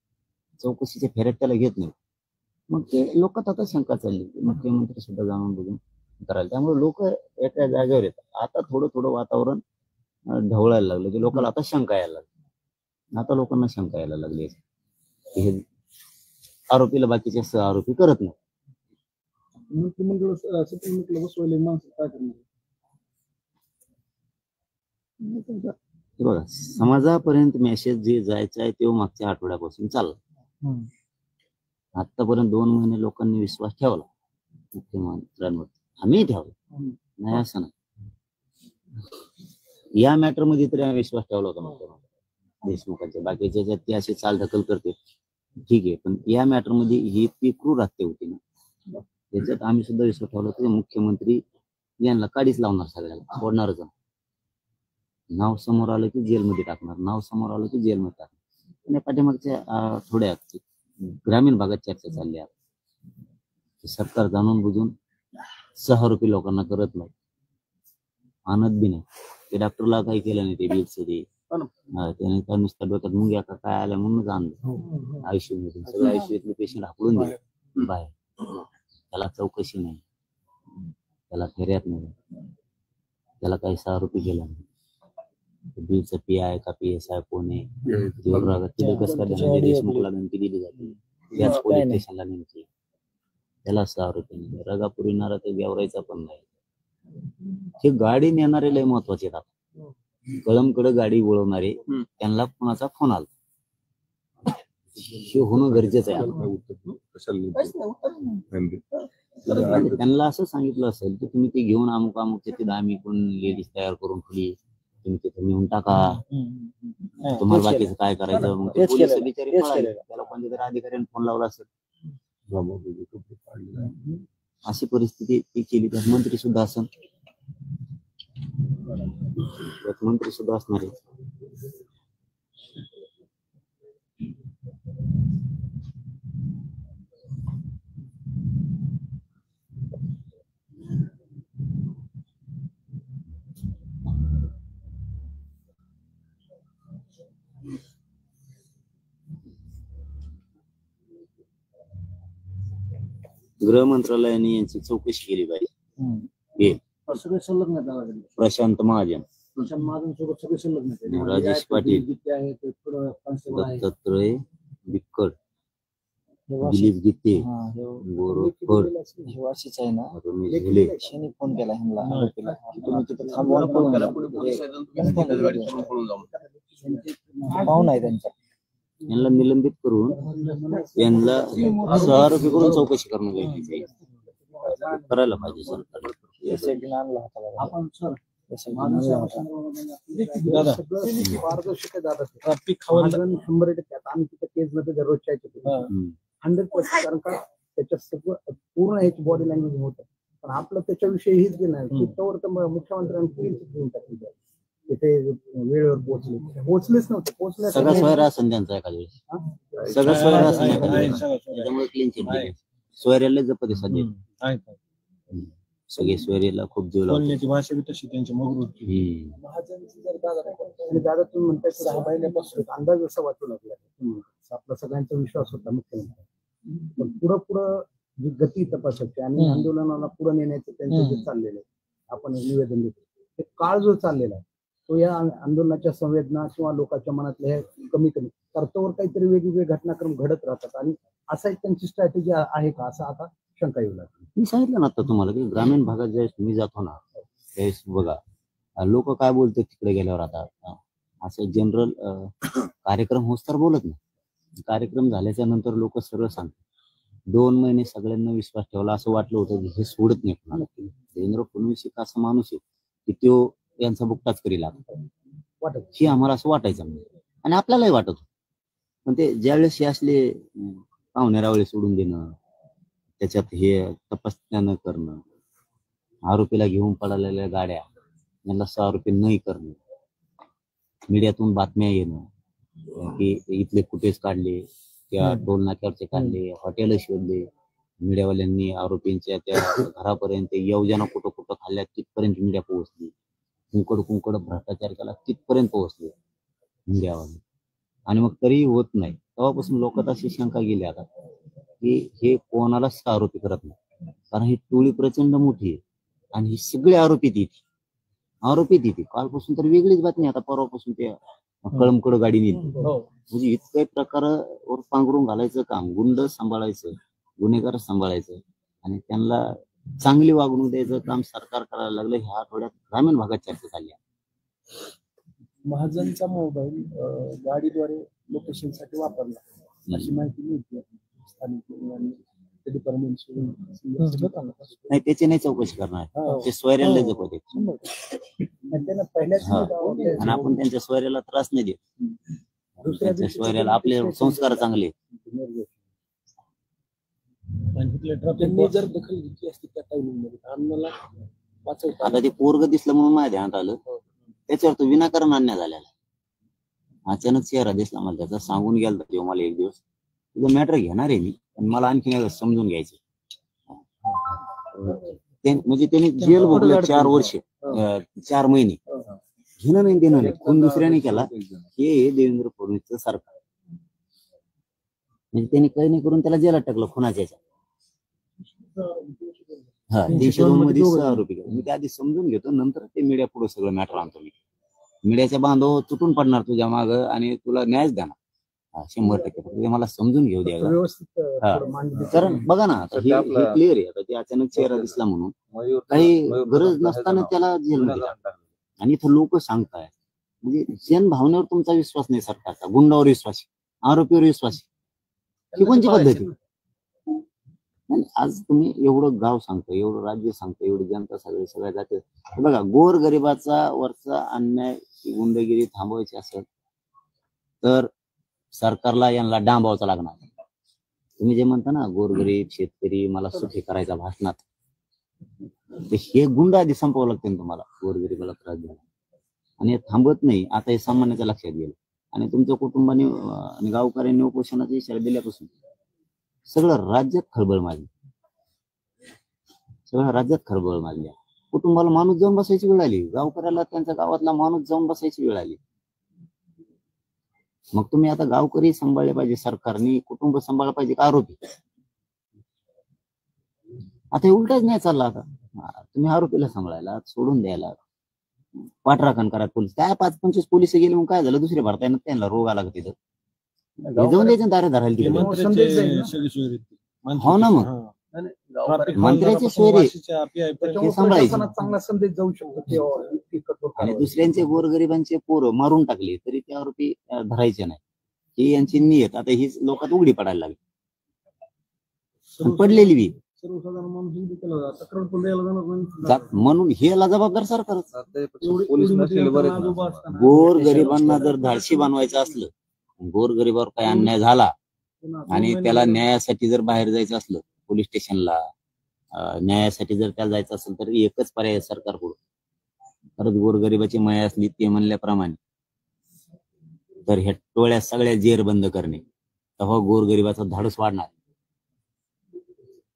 चौकशीच्या फेऱ्यात त्याला घेत नाही. मग ते लोकात आता शंका चालली मुख्यमंत्री सुद्धा जाणून बुजून करायला. त्यामुळे लोक एका जागेवर येतात. आता थोडं वातावरण ढवळायला लागलं की लोकांना आता शंका यायला लागली. आता लोकांना शंका यायला लागली हे आरोपीला बाकीचे आरोपी करत नाही. बघा समाजापर्यंत मेसेज जे जायचं आहे ते मागच्या आठवड्यापासून चाललं. आतापर्यंत 2 महिने लोकांनी विश्वास ठेवला मुख्यमंत्र्यांवर. आम्ही ठेवला नाही असं नाही. या मॅटर मध्ये तरी आम्ही विश्वास ठेवला होता मुख्यमंत्री देशमुखांच्या. बाकीच्या ते असे चालढकल करते ठीक आहे पण या मॅटर मध्ये ही ती क्रूर हत्या होती ना त्याच्यात आम्ही सुद्धा विश्वास ठेवला की मुख्यमंत्री यांना काडीच लावणार सगळ्याला सोडणारच. नाव समोर आलं की जेलमध्ये टाकणार. नाव समोर आलं की जेलमध्ये टाकणार. आणि पाठीमागच्या आठवड्यात ग्रामीण भागात चर्चा चालली आहे सरकार जाणून बुजून 6 आरोपी लोकांना करत नाही. आणत बी नाही. ते डॉक्टरला काही केलं नाही ते बीडचं ते हो ना. त्याने काय नुसतं डोक्यात मुंग्या का काय आल्या म्हणूनच आणलं आयसीयू मध्ये. सगळे आयसीयूतले पेशंट हाकलून दिले बाहेर. त्याला चौकशी नाही, त्याला फेऱ्यात नाही, त्याला काही 6 रुपये गेला नाही. बीडचं PI का PSI कोण आहे तीव्र रागात तिथे कसं काय धनंजय देशमुखला धमकी दिली जाते, याच पोलीस स्टेशनला नेमकी त्याला 6 रुपये नाही. रगापूर येणारा ते गेवरायचा पण नाही. हे गाडी नेणारे लय महत्वाचे आहेत. कळमकडे गाडी वळवणारे त्यांना कोणाचा फोन आला हे होणं गरजेचं आहे. त्यांना असं सांगितलं असेल की तुम्ही ते घेऊन अमुक अमुक तिथे आम्ही कोण लेडीज तयार करून ठेवली, तुम्ही तिथे नेऊन टाका, तुम्हाला बाकीचं काय करायचं. मग ते पोलीस बिचारे पळाले. त्याला कोणत्या तरी अधिकाऱ्याने फोन लावला असेल. अशी परिस्थिती ती केली. तर मंत्री सुद्धा असं मंत्री सुद्धा असणार आहे. गृह मंत्रालयाने यांची चौकशी केली पाहिजे. सगळे संलग्न आहेत. प्रशांत महाजन, प्रशांत महाजन सोबत सगळे संलग्न आहेत. राजेश पाटील, दत्तात्रय बिक्कड, दिलीप गीते, गौरव फड, वाशीच आहे ना. रमेश झुले. शनी फोन केला ह्यांना तुम्ही तिथे थांबवा पाहून आहे त्यांचा. यांना निलंबित करून यांना 6 रुपये करून चौकशी करणं गरजेचं आहे. करायला पाहिजे सरकारने. आणला होता आपण सर ट्रॅफिक 100% आम्ही तिथे केस मध्ये दररोजच्या 100%. कारण का त्याच्यात सगळं पूर्ण ह्याची बॉडी लँग्वेज होतं. पण आपलं त्याच्याविषयी हेच नाही. तोवर तर मुख्यमंत्र्यांनी क्लीन घेऊन टाकली. तिथे वेळेवर पोहोचलेच नव्हते. सगळं सोयरा असेल त्यांचा एखाद्या वेळेस, सगळं सोयरा असेल एखाद्या वेळेस. त्याच्यामुळे क्लीन चिट सोयऱ्याला जपते सध्या. सगळे सोयरीला खूप जीव लावतो. भाषा बी तशी त्यांची मग दादा तुम्ही म्हणताय 6 महिन्यापासून अंदाज असा वाटू लागला. आपला सगळ्यांचा विश्वास होता मुख्यमंत्री. पण पुढं जी गती तपासायची आणि आंदोलनाला पुढे नेण्याचं त्यांचं जे चाललेलं आहे, आपण निवेदन देतो ते काळ जो चाललेला आहे तो या आंदोलनाच्या संवेदना किंवा लोकांच्या मनातल्या कमी कर्तव्यावर काहीतरी वेगवेगळे घटनाक्रम घडत राहतात. आणि असा एक त्यांची स्ट्रॅटेजी आहे का असं आता शंका येऊ लागली. मी सांगितलं ना आता तुम्हाला की ग्रामीण भागात ज्यावेळेस तुम्ही जातो ना त्यावेळेस बघा लोक काय बोलतात तिकडे गेल्यावर. आता असं जनरल कार्यक्रम होस तर बोलत नाही. कार्यक्रम झाल्याच्या नंतर लोक सरळ सांगतात. 2 महिने सगळ्यांना विश्वास ठेवला. असं वाटलं होतं की हे सोडत नाही कोणाला. देवेंद्र फडणवीस एक असा माणूस आहे की तो यांचा बुकटाच करी लागतो हे आम्हाला असं वाटायचं नाही. आणि आपल्यालाही वाटत होतं. पण ते ज्यावेळेस हे असले पाहुणेरावळे सोडून देणं, त्याच्यात हे तपासण्या न करणं, आरोपीला घेऊन पळालेल्या गाड्या यांना 6 रुपये नाही करणं, मीडियातून बातम्या येणं की इथले फुटेज काढले, त्या टोल नाक्यावरचे काढले, हॉटेल शोधले, मीडियावाल्यांनी आरोपींच्या त्या घरापर्यंत योजना कुठं कुठं खाल्ल्या तिथपर्यंत मीडिया पोहोचली. कुंकड भ्रष्टाचार केला तिथपर्यंत पोहोचले मीडियावाले. आणि मग तरीही होत नाही. तेव्हापासून लोकांत अशी शंका गेली आता की हे कोणालाच आरोपी करत नाही. कारण ही टोळी प्रचंड मोठी आहे आणि ही सगळे आरोपी तिथे कालपासून तर वेगळीच बातमी. आता परवापासून ते कळमकडं गाडी नेली. म्हणजे इतक्या प्रकारावर पांघरून घालायचं काम, गुंड सांभाळायचं, गुन्हेगार सांभाळायचं आणि त्यांना चांगली वागणूक द्यायचं काम सरकार करायला लागलं. ह्या आठवड्यात ग्रामीण भागात चर्चा झाली. महाजनचा मोबाईल गाडीद्वारे लोकेशनसाठी वापरला अशी माहिती मिळते. नाही त्याची नाही चौकशी करणार. ते सोयऱ्याला जपत आहेत आणि आपण त्यांच्या सोयऱ्याला त्रास नाही देत. त्यांच्या सोयऱ्याला आपले संस्कार चांगले. त्यांनी जर दखल घेतली असती त्या टाइमिंगमध्ये आता ते पोरग दिसलं म्हणून माझ्या ध्यानात आलं. त्याच्यावर तो विनाकारण अन्याय झालेला. अचानक चेहरा दिसला मला त्याचा. सांगून गेला तेव्हा मला एक दिवस तुझं मॅटर घेणार आहे मी, पण मला आणखी समजून घ्यायचं. म्हणजे त्यांनी जेल भोगलं 4 वर्ष. 4 महिने घेणं नाही देणं नाही. खून दुसऱ्याने केला हे देवेंद्र फडणवीसचं सरकार. म्हणजे त्यांनी काही नाही करून त्याला जेलात टाकलं खुनाच्या ह्याच्यात. हा 302 मध्ये 6 आरोपी केले. मी ते आधी समजून घेतो, नंतर ते मीडिया पुढे सगळं मॅटर आणतो. मी मीडियाच्या बांधव तुटून पडणार तुझ्या माग आणि तुला न्यायच देणार 100%. फक्त मला समजून घेऊ द्या. कारण बघा ना आता हे क्लिअर आहे. आता ते अचानक चेहरा दिसला म्हणून काही गरज नसताना त्याला जेलमध्ये टाकलं. आणि इथं लोक सांगताय म्हणजे जन भावनेवर तुमचा विश्वास नाही सरकारचा, गुंडावर विश्वास, आरोपीवर विश्वास, ही कोणती पद्धती? आज तुम्ही एवढं गाव सांगता, एवढं राज्य सांगता, एवढी जनता सगळ्या जाते. बघा गोर गरिबाचा वरचा अन्याय गुंडगिरी थांबवायची असेल तर सरकारला यांना डांबावचा लागणार. तुम्ही जे म्हणता ना गोरगरीब शेतकरी मला सुखी करायचा भाषणात, तर हे गुंड आधी संपवावं लागते तुम्हाला गोरगरीबाला त्रास द्यायला. आणि हे थांबत नाही. आता हे सामान्याच्या लक्षात गेलं आणि तुमच्या कुटुंबाने आणि गावकऱ्यांनी उपोषणाचा इशारा दिल्यापासून सगळं राज्यात खळबळ माजली. सगळ्या राज्यात खळबळ माजली. कुटुंबाला माणूस जाऊन बसायची वेळ आली, गावकऱ्याला त्यांच्या गावातला माणूस जाऊन बसायची वेळ आली. मग तुम्ही आता गावकरी सांभाळले पाहिजे, सरकारने कुटुंब सांभाळलं पाहिजे का आरोपी? आता हे उलटच नाही चालला. आता तुम्ही आरोपीला सांभाळायला सोडून द्यायला पाठराखण करा. पोलीस काय 5-25 पोलिस गेले मग काय झालं? दुसरे भरता येणार त्यांना रोग आला का तिथं? जाऊन द्यायचं दारे धरायला तिकडे. हो ना मग मंत्र्याचे सोयरे सांभाळायचे चांगला संदेश जाऊ शकतो. आणि दुसऱ्यांचे गोरगरिबांचे पोरं मारून टाकले तरी ते आरोपी धरायचे नाही. ही यांची नियत आता ही लोकात उघडी पडायला लागली. पडलेली बी सर्वसाधारण माणूस तक्रार पण द्यायला जाणार म्हणून हे याला जबाबदार सरकारच. गोरगरिबांना जर धाडशी बनवायचं असलं, गोरगरिबावर काही अन्याय झाला आणि त्याला न्यायासाठी जर बाहेर जायचं असलं, पोलीस स्टेशनला न्यायासाठी जर त्याला जायचं असेल तर एकच पर्याय सरकारकडून. परत गोरगरिबाची माया असली ते म्हणल्याप्रमाणे तर ह्या टोळ्या सगळ्या जेर बंद करणे, तेव्हा गोरगरिबाचा धाडस वाढणार.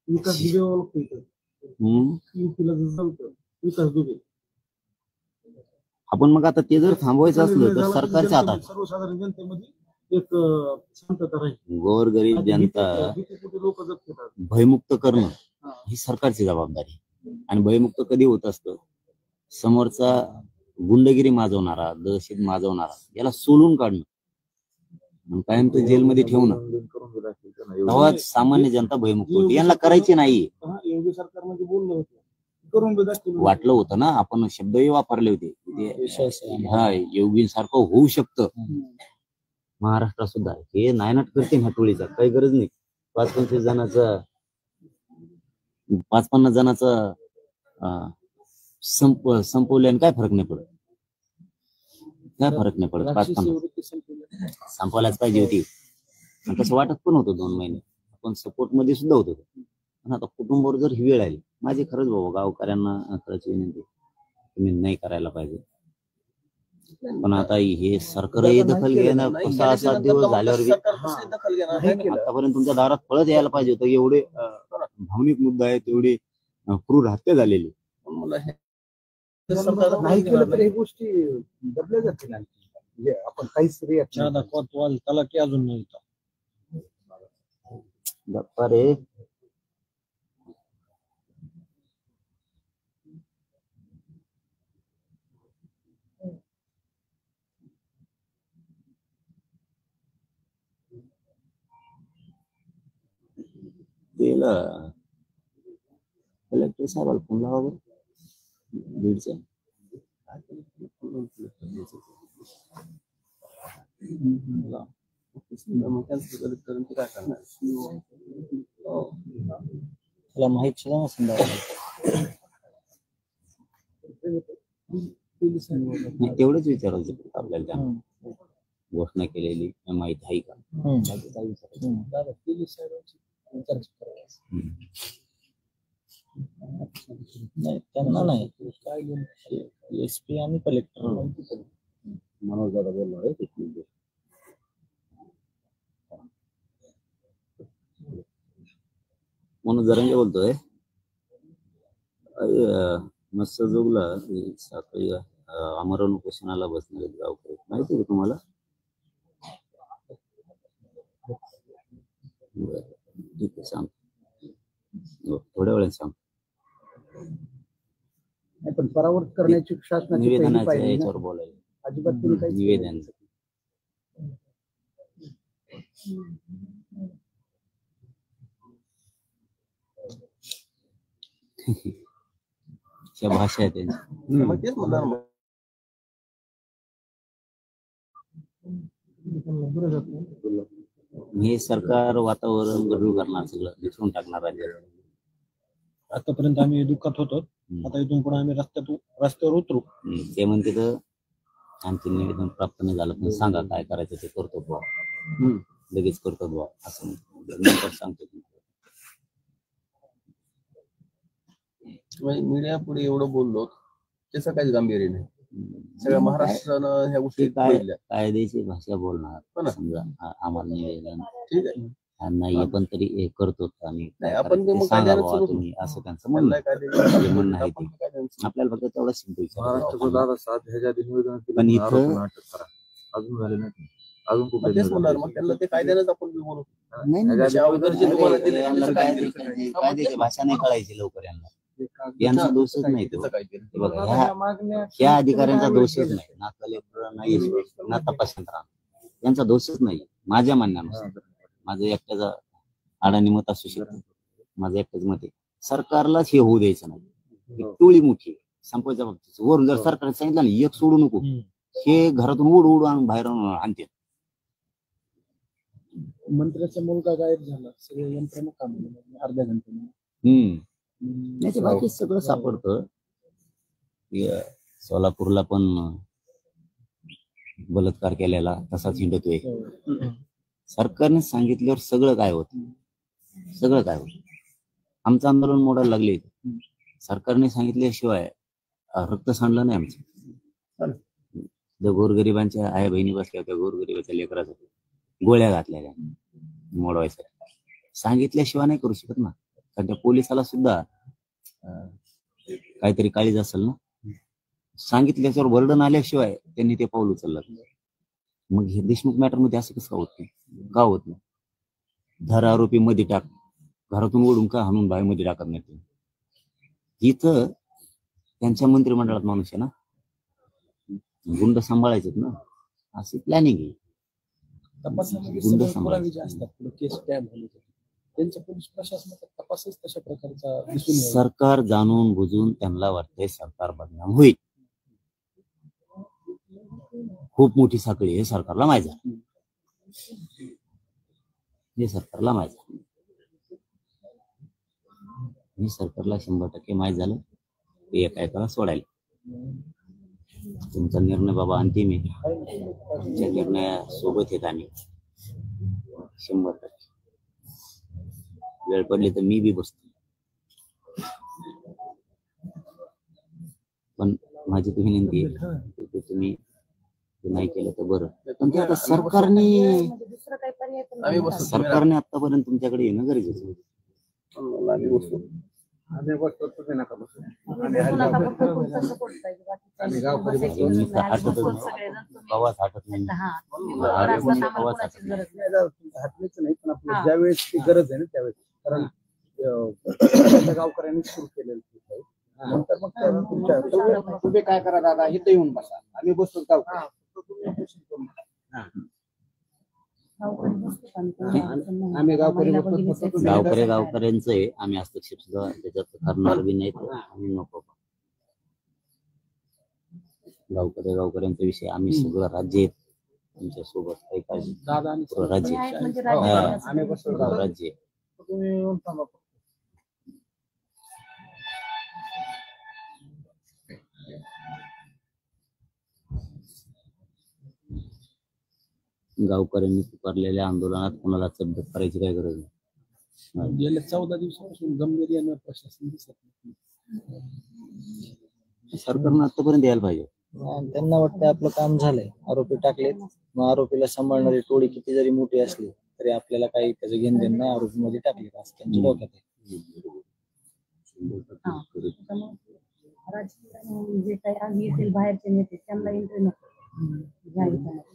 विकास दुबे आपण मग आता ते जर थांबवायचं असलं तर सरकारच्या हातात. सर्वसाधारण जनतेमध्ये एक शांतता राहील. गोरगरीब जनता लोक जगतात. भयमुक्त करणं ही सरकारची जबाबदारी. आणि भयमुक्त कधी होत असतं? समोरचा गुंडगिरी माजवणारा, दहशत माजवणारा याला सोलून काढणं, कायम तो जेलमध्ये ठेवणं, तेव्हाच सामान्य जनता भयमुक्त होती. यांना करायची नाही. योगी सरकारमध्ये बोललं होतं, करून वाटलं होतं ना, आपण शब्दही वापरले होते. हा योगी सारखं होऊ शकतं महाराष्ट्रात सुद्धा. हे नायनाट करते ह्या टोळीचा काही गरज नाही. 5-25 जणांचा 5-50 जणांचा संपवल्याने काय फरक नाही पडत. काय फरक नाही पडत. 5-50 संपवायलाच पाहिजे होती. तसं वाटत पण होतं 2 महिने आपण सपोर्ट मध्ये सुद्धा होतो. पण आता कुटुंबावर जर ही वेळ आली, माझी खरंच बाबा गावकऱ्यांना खरंच विनंती, तुम्ही नाही करायला पाहिजे. पण आता हे सरकारही दखल घेणं 6-7 दिवस झाल्यावर आतापर्यंत तुमच्या दारात पळत यायला पाहिजे होतं. एवढे भावनिक मुद्दा आहेत, एवढी क्रूर हत्या झालेली. नाही केलं तर हे गोष्टी बदलल्या जातील. म्हणजे आपण काहीच त्याला की अजून नाही गप्पा रे. कलेक्टर साहेबाला फोन लावा बरं बीडचा. त्याला माहित सुद्धा नसेल. तेवढंच विचारायचं आपल्याला त्यांना घोषणा केलेली माहिती आहे का? नाही त्यांना नाही, एसपी आणि कलेक्टर. मनोज दादा बोलणार आहे. मनोज जरांगे बोलतोय. मस्त जोगला सकाळी आमरण उपोषणाला बसणार आहेत गावकरी, माहिती आहे का तुम्हाला? बरं, ठीक आहे, सांग. थोड्या वेळाने सांग. पण परावर्त करण्याची शासनाची पहिली निवेदनाच्या पायरी ना. याच्यावर बोलायला. अजिबात तुम्ही काही निवेदन त्या भाषा आहे त्यांची. मग तेच म्हणणार मग. हे सरकार वातावरण गढूळ करणार, सगळं दिसून टाकणार राज्यात. आतापर्यंत आम्ही दुःखात होतो, आता इथून पुढे आम्ही रस्त्यावर उतरू. ते म्हणते तर आमचे निवेदन प्राप्त नाही झालं, पण सांगा काय करायचं ते करतो बुवा, लगेच करतो बुवा असं नंतर सांगतो. मीडिया पुढे एवढं बोललो त्याचं काहीच गांभीर्य नाही. सगळ्या महाराष्ट्रानं ह्या गोष्टी काय पाहिल्या. कायदेशीर भाषा बोलणार, हो ना. समजा आम्हाला निवेदन ठीक आहे, नाही पण तरी हे करतो आम्ही, नाही, आपण ते मग सांगा कायद्यानं बुवा सुरू तुम्ही, असं त्यांचं म्हणणं त्यांना आहे. काय जे म्हणणं आहे आपण ते काय द्यायचं? आपल्याला फक्त तेवढं सिंपल महाराष्ट्राचं दादा साथ ह्याच्या आधी निवेदन केलं, पण इथं- आरोपींना अटक करा, अजून झाले नाही. अजून कुठे मग तेच म्हणणार, मग त्यांना ते कायद्यानंच आपण बोलू. नाही त्याच्या अगोदर जे तुम्हाला दिले यांना त्याचं काय केलं? कायद्याची भाषा नाही कळायची लवकर यांना, यांचा दोषच नाही तो. त्याचं काय केलं? हे बघा, ह्या अधिकाऱ्यांचा दोषच नाही, ना कलेक्टर ना एसपी ना तपास यंत्रणा, यांचा दोषच नाही माझ्या म्हणण्यानुसार. माझं एकट्याचा अडाणी मत असू शकतं, माझं एकट्याच मत आहे. सरकारलाच हे होऊ द्यायचं नाही. ही टोळी मोठी आहे संपवायच्या बाबतीत. वरून जर सरकारने सांगितलं ना एक सोडू नको, हे घरातून उडू आणून बाहेर आणते. मंत्र्याचा मुलगा गायब झाला, सगळे यंत्रणा काम केलं अर्ध्या घंट्याने. नाही बाकी सगळं सापडतं. सोलापूरला पण बलात्कार केलेला तसाच हिंडतोय. सरकारने सांगितल्यावर सगळं काय होत, सगळं काय होत. आमचं आंदोलन मोडायला लागले, सरकारने सांगितल्याशिवाय रक्त सांडलं नाही आमचं. गोरगरिबांच्या आई बहिणी बसल्या होत्या, गोरगरिबाच्या लेकरासाठी गोळ्या घातलेल्या मोडवायसाठी. सांगितल्याशिवाय नाही करू शकत ना, कारण त्या पोलिसाला सुद्धा काहीतरी काळीज असेल ना. सांगितल्याच्यावर बर्डन आल्याशिवाय त्यांनी ते पाऊल उचललं. मग हे देशमुख मॅटर मध्ये असं कसं होत नाही, का होत नाही? धर आरोपी मध्ये टाक, घरातून ओढून का हाणून बाहेर मध्ये टाकत नाही. इथं त्यांच्या मंत्रिमंडळात माणूस आहे ना, गुंड सांभाळायचे ना, अशी प्लॅनिंग आहे. तपासामध्ये गुंड सगळे पुरावे जे सांभाळायचे. असतात, पुढे केस टॅब झाले त्यांच्या पोलीस प्रशासनाचा तपासच तशा प्रकारचा दिसून येतो. सरकार जाणून बुजून त्यांना वाटतंय सरकार बदनाम होईल. खूप मोठी साखळी हे सरकारला माहिती आहे, हे सरकारला माहिती आहे. हे सरकारला 100% माहिती झालं ते एका एकाला सोडायला. तुमचा निर्णय बाबा अंतिम आहे, तुमच्या निर्णयासोबत येत आम्ही 100%. वेळ पडली तर मी बी बसतो, पण माझी तुम्ही विनंती आहे की तुम्ही नाही केलं तर बरं. पण ते आता सरकारने म्हणजे दुसरं काही पर्याय पण आम्ही नाही. बसतो. सरकारने आतापर्यंत तुमच्याकडे येणं गरजेचं आहे. आम्ही बसतो. पुन्हा आता फक्त पुढचा support पाहिजे. बाकीचं बसायची अजून मी गरज नाही. आठवतच बसून नाही. सगळेजण तुम्ही- प्रवास हटत नाही. हा. आधी असं कोणी आम्हाला प्रवास कोणाचीच हटत गरज नाही. हटलेच नाही, पण आपल्याला हा. ज्यावेळेस ती गरज आहे ना त्यावेळेस, कारण त्या गावकऱ्यांनी सुरू केलेलं आहे. नंतर मग त्या तुमच्या तुम्ही काय करा दादा, इथे येऊन बसा, आम्ही बसतो गावकरी. गावकरी बसतो आम्ही. कोणी अडचण नाही. आम्ही गावकरी महिला बसतो, भगिनी फक्त सेक्स तुम्ही गावकऱ्यांचं आहे, आम्ही हस्तक्षेप सुद्धा त्याच्यात करणार बी नाही आणि नको. गावकऱ्यांचा विषय आम्ही सगळं राज्य आहेत तुमच्या सोबत, काही काळजी दादा आणि पुरं राज्य कोणी आहे. आहेत म्हणजे हा. राज्य आम्ही बसतो पुरं गावात. राज्य आहे. तुम्ही येऊन थांबा. गावकऱ्यांनी पुकारलेल्या आंदोलनात कोणाला चब्बत करायची काही गरज नाही. गेल्या 14 दिवसापासून गंभीर प्रशासन दिसत नाही. सरकारनं आतापर्यंत यायला पाहिजे. त्यांना वाटतं आपलं काम झालंय, आरोपी टाकलेत, मग आरोपीला सांभाळणारी टोळी किती जरी मोठी असली तरी आपल्याला काही त्याचं घेणं देणं नाही, आरोपी मध्ये टाकले असं त्यांच्या डोक्यात आहे. राजकीय जे काही आज येतील बाहेरचे नेते त्यांना एंट्री नको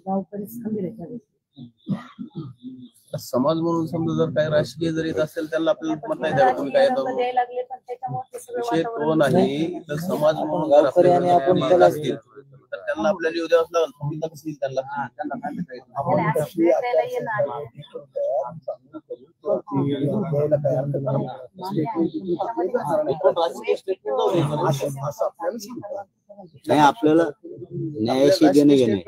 गावकरीच खंबीर आहे त्या गोष्टी. समाज म्हणून समजा जर काही राजकीय जर येत असेल त्यांना आपल्याला मत नाही द्यायला तुम्ही काय येतो द्यायला लागले पण त्याच्यामुळे ते सगळं विषय तो वातावरण नाही तर समाज म्हणून जर गावकरी आणि आपल्याला आपण येत त्याला- असतील तर त्यांना आपल्याला येऊ द्यावंच लागेल. संविधान कसं येईल त्यांना त्याला असं भेटायला येणं आणि नाही आपल्याला न्यायाशी देणे घेणे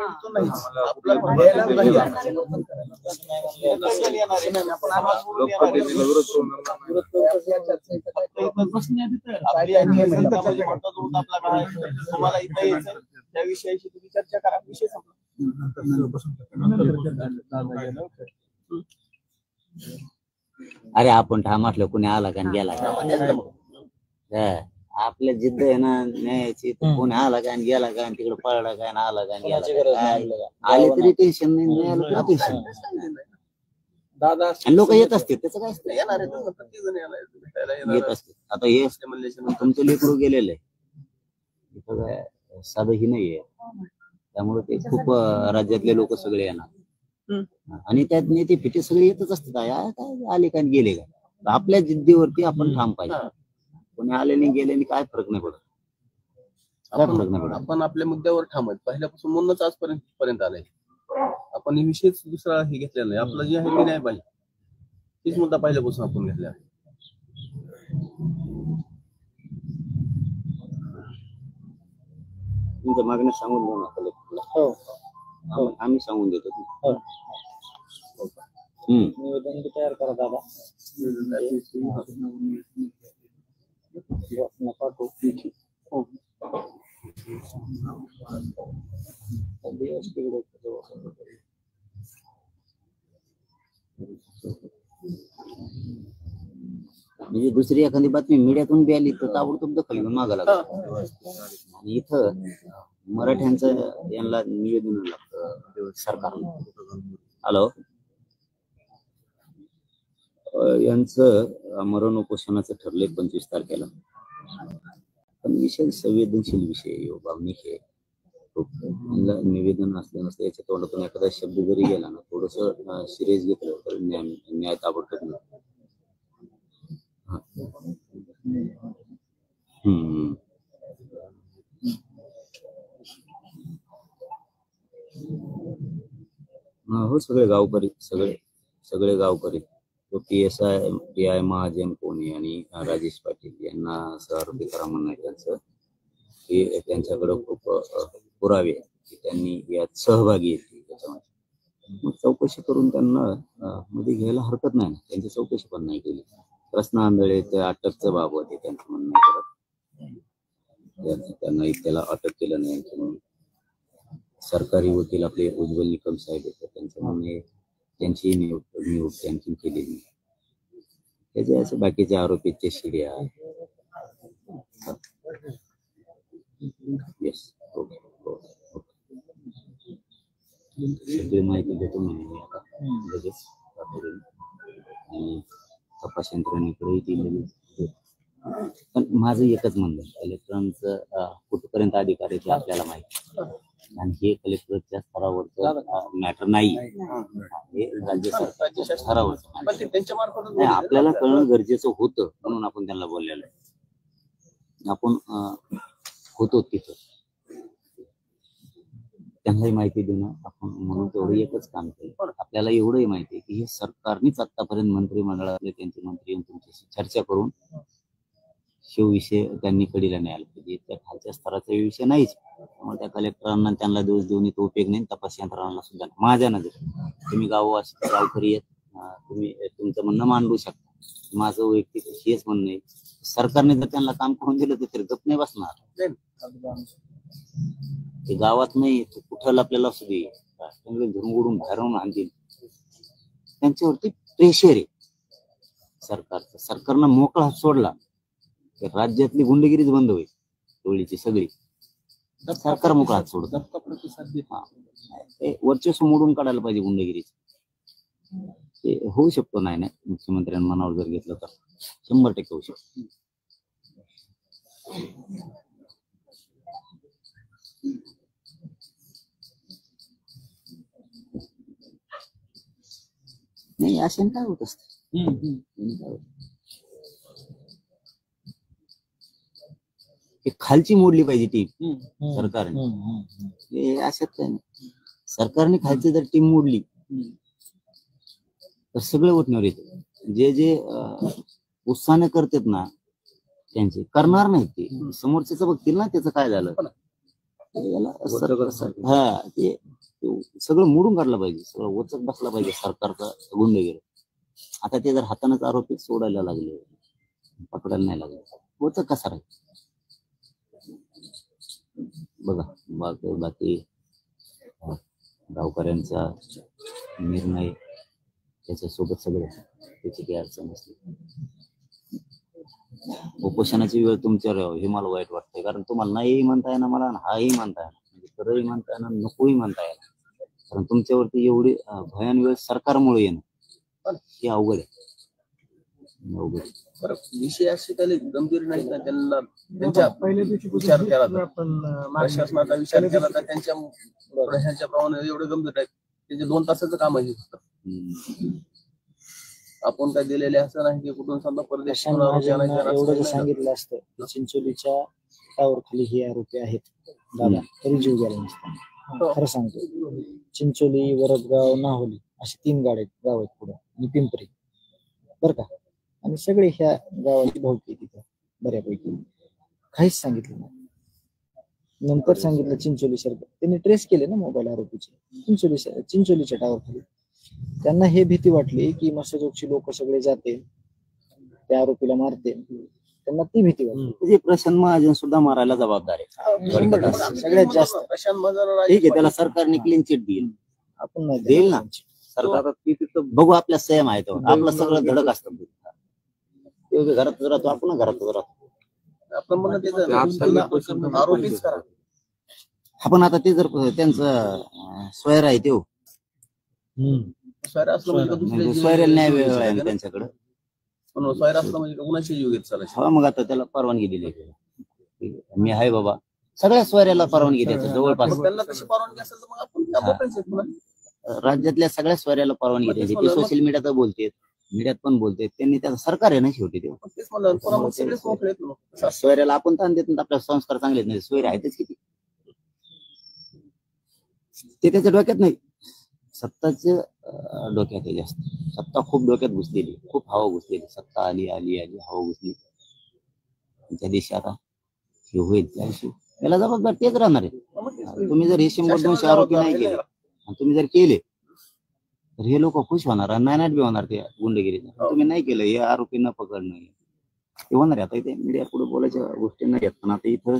त्या विषयाशी तुम्ही चर्चा करा. विषय अरे आपण ठाम असलं कोणी आला का आणि गेला का हा, आपल्या जिद्द आहे ना न्यायाची तर कोणी आला का आणि गेला का आणि तिकडे पळला का आणि आला का आणि गेला कोणाची का. गरज काय नाही. आले तरी टेन्शन नाही नाही आलं तरी टेन्शन दादा आणि लोक येत असते त्याचं काय असतं येणार आहे ना, प्रत्येक जण येणार आहे. भेटायला येणार येत आहे. असते आता हे ते म्हणले की तुमचं लेकरू गेलेलं आहे इथं काय साधं ही नाहीये त्यामुळे ते खूप राज्यातले लोक सगळे येणार आणि त्यात नेते फिटे सगळे येतच असतात काय आले का आणि गेले का आपल्या जिद्दीवरती आपण ठाम पाहिजे कोणी आले नाही गेले नाही काय फरक नाही पडत काय फरक नाही पडत आपण आपल्या मुद्द्यावर ठाम आहेत पहिल्यापासून म्हणूनच आजपर्यंत आलंय. आपण हे विषयच दुसरा हे घेतलेला नाही. आपलं जे आहे ते नाही पाहिजे तीच मुद्दा पहिल्यापासून आपण घेतला आहे. तुमच्या मागण्या सांगून देऊ नका कलेक्टरला आम्ही सांगून देतो निवेदन बी तयार करा दादा. पाठवू. म्हणजे दुसरी एखादी बातमी मीडियातून बी आली तर ताबडतोब दखल घेऊन मागा लागतो आणि इथं मराठ्यांचं यांना निवेदन लागतं सरकारला. हॅलो यांचं मरण उपोषणाचं ठरलंय 25 तारखेला पण विषय संवेदनशील विषय आहे बाबनी हे निवेदन असलं नसतं याच्या तोंडातून एखादा शब्द जरी गेला ना थोडस सिरियस घेतलं तर न्याय ताबडतोब मिळतो. हो सगळे गावकरी सगळे गावकरी तो PI महाजन कोणी आणि राजेश पाटील यांना असं आरोपी करा म्हणणं आहे त्यांचं की त्यांच्याकडे खूप पुरावे की त्यांनी यात सहभागी येतील त्याच्यामध्ये मग चौकशी करून त्यांना मध्ये घ्यायला हरकत नाही. त्यांची चौकशी पण नाही केली. प्रश्न आंधळे ते अटकचं बाब होते त्यांचं म्हणणं करत त्यांना त्याला अटक केलं नाही म्हणून सरकारी वकील आपले उज्ज्वल निकम साहेब येतात त्यांचं म्हणणे त्यांची नियुक्ती आणखी केलेली नाही. त्याचे असे बाकीचे आरोपीचे शिड्या येस ओके सगळी माहिती देतो म्हणून आता लगेच आणि तपास यंत्रणेकडे दिलेली पण माझं एकच म्हणणं कलेक्टरांचं कुठपर्यंत अधिकार आहे ते आपल्याला माहिती आणि हे कलेक्टरच्या स्तरावरचं मॅटर नाही हे राज्य सरकारच्या स्तरावरचं नाही. आपल्याला कळणं गरजेचं होतं म्हणून आपण त्यांना बोललेलं आहे. आपण होतो तिथं त्यांनाही माहिती देणं आपण म्हणून तेवढं एकच काम केलं. आपल्याला एवढंही माहिती आहे की हे सरकारनेच आतापर्यंत मंत्रिमंडळातले त्यांचे मंत्री येऊन तुमच्याशी चर्चा करून शिव विषय त्यांनी कडीला नाही आला पाहिजे. त्या खालच्या स्तराचा विषय नाहीच. त्यामुळे त्या कलेक्टरांना त्यांना दोष देऊन तो उपयोग नाही. तपास यंत्रणांना सुद्धा माझ्या नजर तुम्ही गाववासी गावकरी तुम्ही तुमचं म्हणणं मांडू शकता. माझं वैयक्तिक हेच म्हणणं आहे सरकारने जर त्यांना काम करून दिलं तर गप नाही बसणार. ते गावात नाही कुठं आपल्याला असू दे धरून उडून बाहेरून आणतील त्यांच्यावरती प्रेशर आहे सरकारचं. सरकारनं मोकळा हात सोडला तर राज्यातली गुंडगिरीच बंद होईल. टोळीची सगळी सरकार मोकळा हात सोडत वर्चस्व मोडून काढायला पाहिजे गुंडगिरीच. ते होऊ शकतो नाही मुख्यमंत्र्यांनी मनावर जर घेतलं तर 100% होऊ शकतो. नाही अशाने काय होत असतं. खालची मोडली पाहिजे टीम सरकारने. हे अशात काय नाही, सरकारने खालची जर टीम मोडली तर सगळे वटण्यावर येते. जे जे उत्साहाने करतात ना त्यांचे करणार नाहीत ते, समोरच्याच बघतील ना त्याचं काय झालं. हा ते सगळं मोडून काढलं पाहिजे, सगळं वचक बसला पाहिजे सरकारचा गुंडगिरी. आता ते जर हातानेच आरोपी सोडायला लागले, पकडायला नाही लागले, वचक कसा राहील बघा. बाकी गावकऱ्यांचा निर्णय त्याच्यासोबत सगळं त्याची काही अडचण नसते. उपोषणाची वेळ तुमच्यावर यावं हे मला वाईट वाटतंय, कारण तुम्हाला नाही म्हणता येणार मला, हाही म्हणता येणार, म्हणजे खरंही म्हणता येणार, नकोही म्हणता येणार. कारण तुमच्यावरती एवढी भयान वेळ सरकारमुळे येणं हे अवघड आहे. विषय असे काही गंभीर नाही का, त्यांना त्यांच्या पहिल्या दिवशी विचार केला तर आपण प्रशासनाचा विचार केला तर त्यांच्या प्रशासनाच्या प्रमाणे एवढे गंभीर नाही. त्यांचे 2 तासाचं काम आहे फक्त. आपण काय दिलेले असं नाही की कुठून समजा परदेश एवढं सांगितलं असतं चिंचोलीच्या टावर खाली हे आरोपी आहेत दादा, तरी जीव गेला नसता. खरं सांगतो, चिंचोली, वरदगाव, नाहोली असे 3 गाव आहेत पुढे, आणि पिंपरी बर का, आणि सगळे ह्या गावाची भावकी तिथं बऱ्यापैकी. काहीच सांगितलं नाही. नंतर सांगितलं चिंचोली सारखं, त्यांनी ट्रेस केले ना मोबाईल आरोपीचे चिंचोलीच्या टावर खाली. त्यांना हे भीती वाटली की मसजोगची लोक सगळे जाते, त्या आरोपीला मारते, त्यांना ती भीती वाटली. म्हणजे प्रशांत महाजन सुद्धा मारायला जबाबदार आहे सगळ्यात जास्त. ठीक आहे, त्याला सरकारने क्लीन चिट देईल, आपण नाही देईल ना सरकार. बघू आपल्या संयम आहे तो, आपलं सगळं धडक असतं. ते घरात राहतो, आपण घरात राहतो. आरोपीच करा. आपण आता ते जर त्यांचं स्वैर आहे ते स्वैराला न्याय वेळ आहे त्यांच्याकडे. हा मग आता त्याला परवानगी दिली, मी आहे बाबा, सगळ्या स्वैराला परवानगी द्यायचं जवळपास. राज्यातल्या सगळ्या स्वैराला परवानगी द्यायची. ते सोशल मीडियात बोलतेत, मीडियात पण बोलतेत, त्यांनी त्याचं सरकार आहे ना शेवटी. ते स्वैराला आपण ताण देत, आपल्या संस्कार चांगले नाही, स्वैर आहेतच किती. ते त्याच्या डोक्यात नाही, सत्ताच्या डोक्यात आहे जास्त. सत्ता खूप डोक्यात घुसलेली, खूप हवा घुसलेली. सत्ता आली आली आली, हवा घुसली. त्या दिवशी आता हे होईल, त्या दिवशी त्याला जबाबदार तेच राहणार आहे. तुम्ही जर हे 100-200 आरोपी नाही केले, आणि तुम्ही जर केले तर हे लोक खुश होणार आणि नायनाट बी होणार त्या गुंडगिरीचा. तुम्ही नाही केलं, हे आरोपी न पकडणं ते होणार आहे. आता इथे मीडिया पुढे बोलायच्या गोष्टी नाही आहेत, पण आता इथं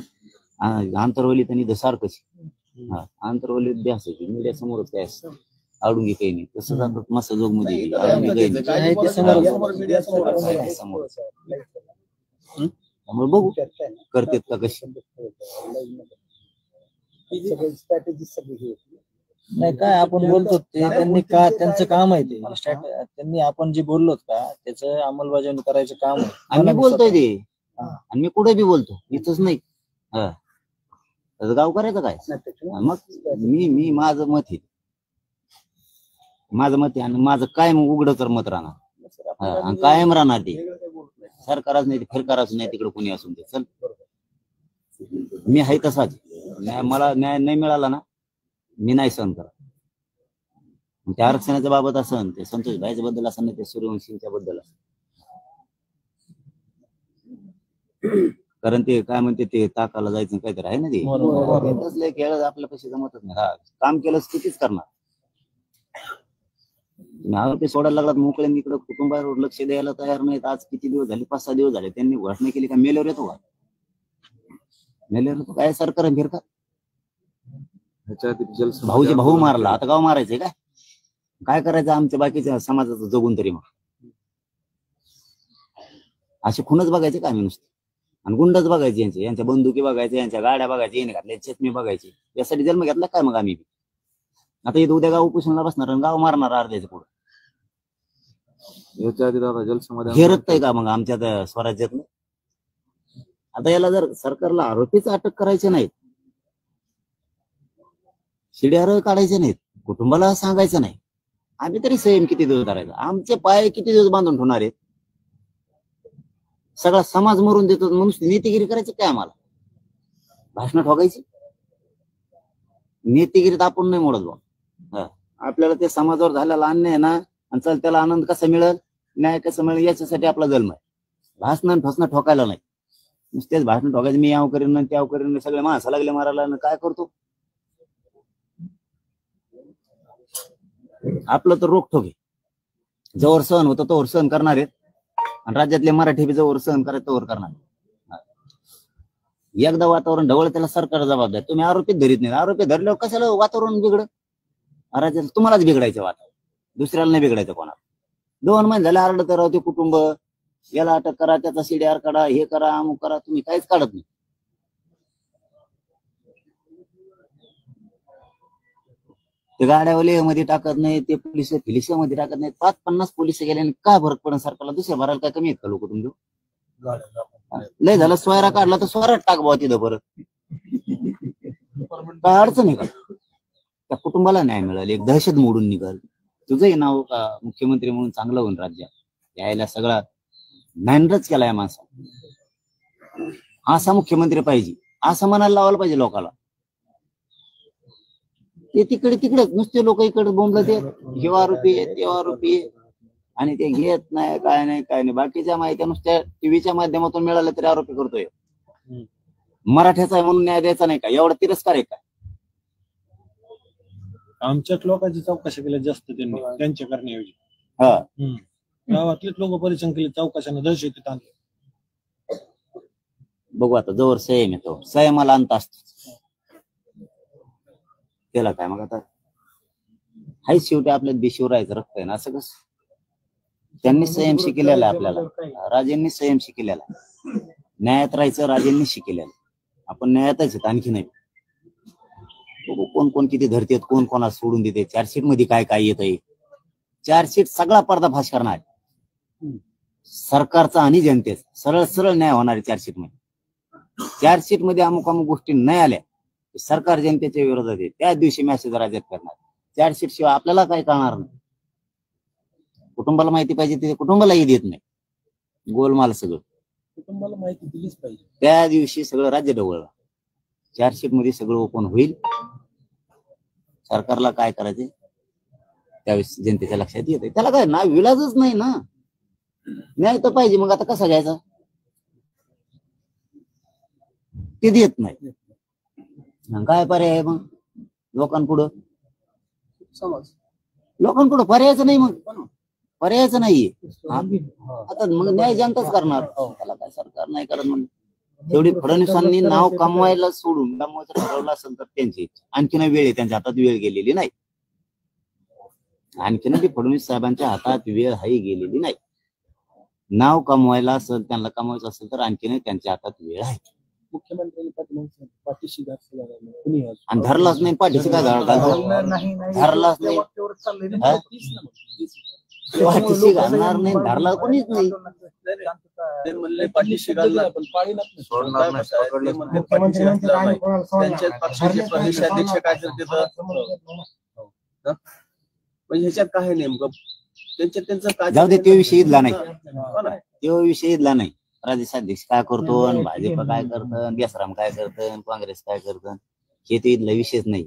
आंतरवलीत आणि सारखंच आंतरवलीत बी असायची, मीडिया समोरच काय असतं, आवडून काही नाही. तसंच आता मसजोग मध्ये त्यामुळे बघू करतात का कशी. नाही काय आपण बोलतो ते त्यांनी का, त्यांचं काम आहे ते. त्यांनी आपण जे बोललोत का त्याचं अंमलबजावणी करायचं काम आहे. आम्ही बोलतोय ते, आणि मी कुठे बी बोलतो, इथंच नाही. गाव करायचं काय मग. मी माझं मत आहे, माझं मत आहे, आणि माझं कायम उघड तर मत राहणार, आणि कायम राहणार. ते सरकारच नाही, फिरकारच नाही, तिकडे कोणी असून ते चल, मी आहे तसाच. मला न्याय नाही मिळाला ना, मी नाही सहन करा. त्या आरक्षणाच्या बाबत असं, ते संतोष भाईच्या बद्दल असं नाही, ते सूर्यवंशींच्या बद्दल असं. कारण ते काय म्हणते, ते ताकाला जायचं काहीतरी आहे ना, ते खेळ आपल्या पैसे जमतच नाही. हा काम केलं कितीच करणार. आरोपी सोडायला लागलात मोकळे, इकडं कुटुंबावर लक्ष द्यायला तयार नाहीत. आज किती दिवस झाले, 5-6 दिवस झाले, त्यांनी घोषणा केली का मेल्यावर येतो का, मेल्यावर येतो काय सरकार फिरका. भाऊजी भाऊ मारला, आता गाव मारायचंय काय करायचं आमच्या बाकीच्या समाजाचं जगून तरी. मग असे खूनच बघायचे का आम्ही नुसते, आणि गुंडच बघायचे, यांच्या बंदुकी बघायचे, यांच्या गाड्या बघायच्या, येणे घातल्या चेतमी बघायची. यासाठी जन्म घेतला काय मग आम्ही. आता इथं उद्या गाव उपोषणाला बसणार आणि गाव मारणार अर्ध्याच्या पुढे. हे रक्त आहे का मग आमच्या स्वराज्यात. आता याला जर सरकारला आरोपीच अटक करायचे नाहीत, शिड्यार काढायचे नाहीत, कुटुंबाला सांगायचं नाही. आम्ही तरी संयम किती दिवस करायचा, आमचे पाय किती दिवस बांधून ठेवणार आहेत. सगळा समाज मरून देतो म्हणून नीतिगिरी करायची काय आम्हाला, भाषण ठोकायची. नीतिगिरीत आपण नाही मोडत बा. आपल्याला ते समाजावर झालेला अन्याय आहे ना, आणि चल त्याला आनंद कसा मिळेल, न्याय कसा मिळेल, याच्यासाठी आपला जन्म आहे. भाषण ठोसणं ठोकायला नाही, नुसतेच भाषण ठोकायचं. मी याव करीन त्याव करीन, सगळे माणसं लागले मारायला, काय करतो आपलं तर रोखठोक आहे. जवळ सहन होतं तोवर सहन करणार आहेत, आणि राज्यातले मराठी बी जवळ सहन करायचं तोवर करणार. एकदा वातावरण ढवळ त्याला सरकार जबाबदार. तुम्ही आरोपीत धरीत नाही, आरोपी धरल्यावर कशाला वातावरण बिघडत. राज्यात तुम्हालाच बिघडायचं वातावरण, दुसऱ्याला नाही बिघडायचं कोणाला. 2 महिने झाले आरडत राहू ते कुटुंब, याला अटक करा, त्याचा CDR काढा, हे करा, अमुक करा, तुम्ही काहीच काढत नाही. ते गाड्यावाले मध्ये टाकत नाही, ते पोलिस मध्ये टाकत नाही. 5-50 पोलिस गेल्याने काय फरक पडेल सरकारला, दुसऱ्या भरायला काय कमी आहेत का लोक तुमचे. लय झालं सोयरा काढला तर सोयरात टाक बुवा तिथं, परत काय अडचण आहे का. त्या कुटुंबाला न्याय मिळाला, एक दहशत मोडून निघाल. तुझंही नाव का मुख्यमंत्री म्हणून चांगलं होऊन राज्यात यायला सगळा मॅनरच केला या माणसा. असा मुख्यमंत्री पाहिजे असं म्हणायला लावायला पाहिजे लोकांना. ते तिकडे नुसते लोक इकडे बोंबलं, ते हे आरोपी आहे, ते आरोपी आहे, आणि ते घेत नाही, काय नाही. बाकीच्या माहिती नुसत्या टीव्हीच्या माध्यमातून मिळालं तरी आरोपी करतोय. मराठ्याचा आहे म्हणून न्याय द्यायचा नाही का, एवढा तिरस्कार आहे का. आमच्याच लोकांची चौकशी केल्या जास्त त्यांनी, त्यांच्या करण्याऐवजी हा गावातलेच लोक परिचय केले, चौकशाने दहशतीत आणले. बघू आता जवळ संयम येतो, संयमाला अंत असतो त्याला काय. मग आता हाय शेवटी आपल्या देशीवर राहायचं रक्त आहे ना, असं कसं. त्यांनी संयम शिकलेला आहे आपल्याला, राजेंनी संयम शिकलेला, न्यायात राहायचं राजेंनी शिकलेलं. आपण न्यायातच आहेत, आणखी नाही. कोण कोण किती धरतेत, कोण कोणाला सोडून देते, चार्जशीट मध्ये काय काय येत आहे. चार्जशीट सगळा पर्दाफाश करणार सरकारचा आणि जनतेचा, सरळ सरळ न्याय होणार आहे चार्जशीट मध्ये. चार्जशीट मध्ये अमुक अमुक गोष्टी नाही आल्या, सरकार जनतेच्या विरोधात आहे, त्याच दिवशी मेसेज राज्यात करणार. चार्जशीट शिवाय आपल्याला काय कळणार नाही. कुटुंबाला माहिती पाहिजे, ते कुटुंबालाही देत नाही. गोलमाल सगळं कुटुंबाला माहिती दिलीच पाहिजे. त्या दिवशी सगळं राज्य ढवळलं. चार्जशीट मध्ये सगळं ओपन होईल. सरकारला काय करायचे त्यावेळेस जनतेच्या लक्षात येते. त्याला काय ना विलाजच नाही ना, न्याय तर पाहिजे. मग आता कसा घ्यायचा, ते देत नाही. काय पर्याय मग लोकांपुढं, लोकांपुढं पर्यायच नाही. मग पर्यायच नाहीये. आता मग न्याय जनताच करणार, त्याला काय सरकार नाही करत. म्हणून तेवढी फडणवीसांनी नाव कमवायला सोडून कमवायचं ठरवलं असेल तर त्यांची आणखीन वेळ आहे, त्यांच्या हातात वेळ गेलेली नाही. आणखीन ती फडणवीस साहेबांच्या हातात वेळ हाही गेलेली नाही. नाव कमवायला असेल, त्यांना कमवायचं असेल तर आणखीन त्यांच्या हातात वेळ आहे. मुख्यमंत्र्यांनी पाठीशी घातली आणि धरलाच नाही, पाठीशी काय धरलाच नाही, पाठीशी घालणार नाही, धरला कोणीच नाही. पाठीशी घालणार पण पाळी त्यांच्या पक्षाचे प्रदेशाध्यक्ष काय करते, म्हणजे ह्याच्यात काय नेमकं त्यांचं काय. जाऊ दे, तो विषय इथला नाही, तो विषय इथला नाही. प्रदेशाध्यक्ष काय करतो, भाजप काय करतं, बेसराम काय करतं, काँग्रेस काय करतं, हे ते इथला विषयच नाही.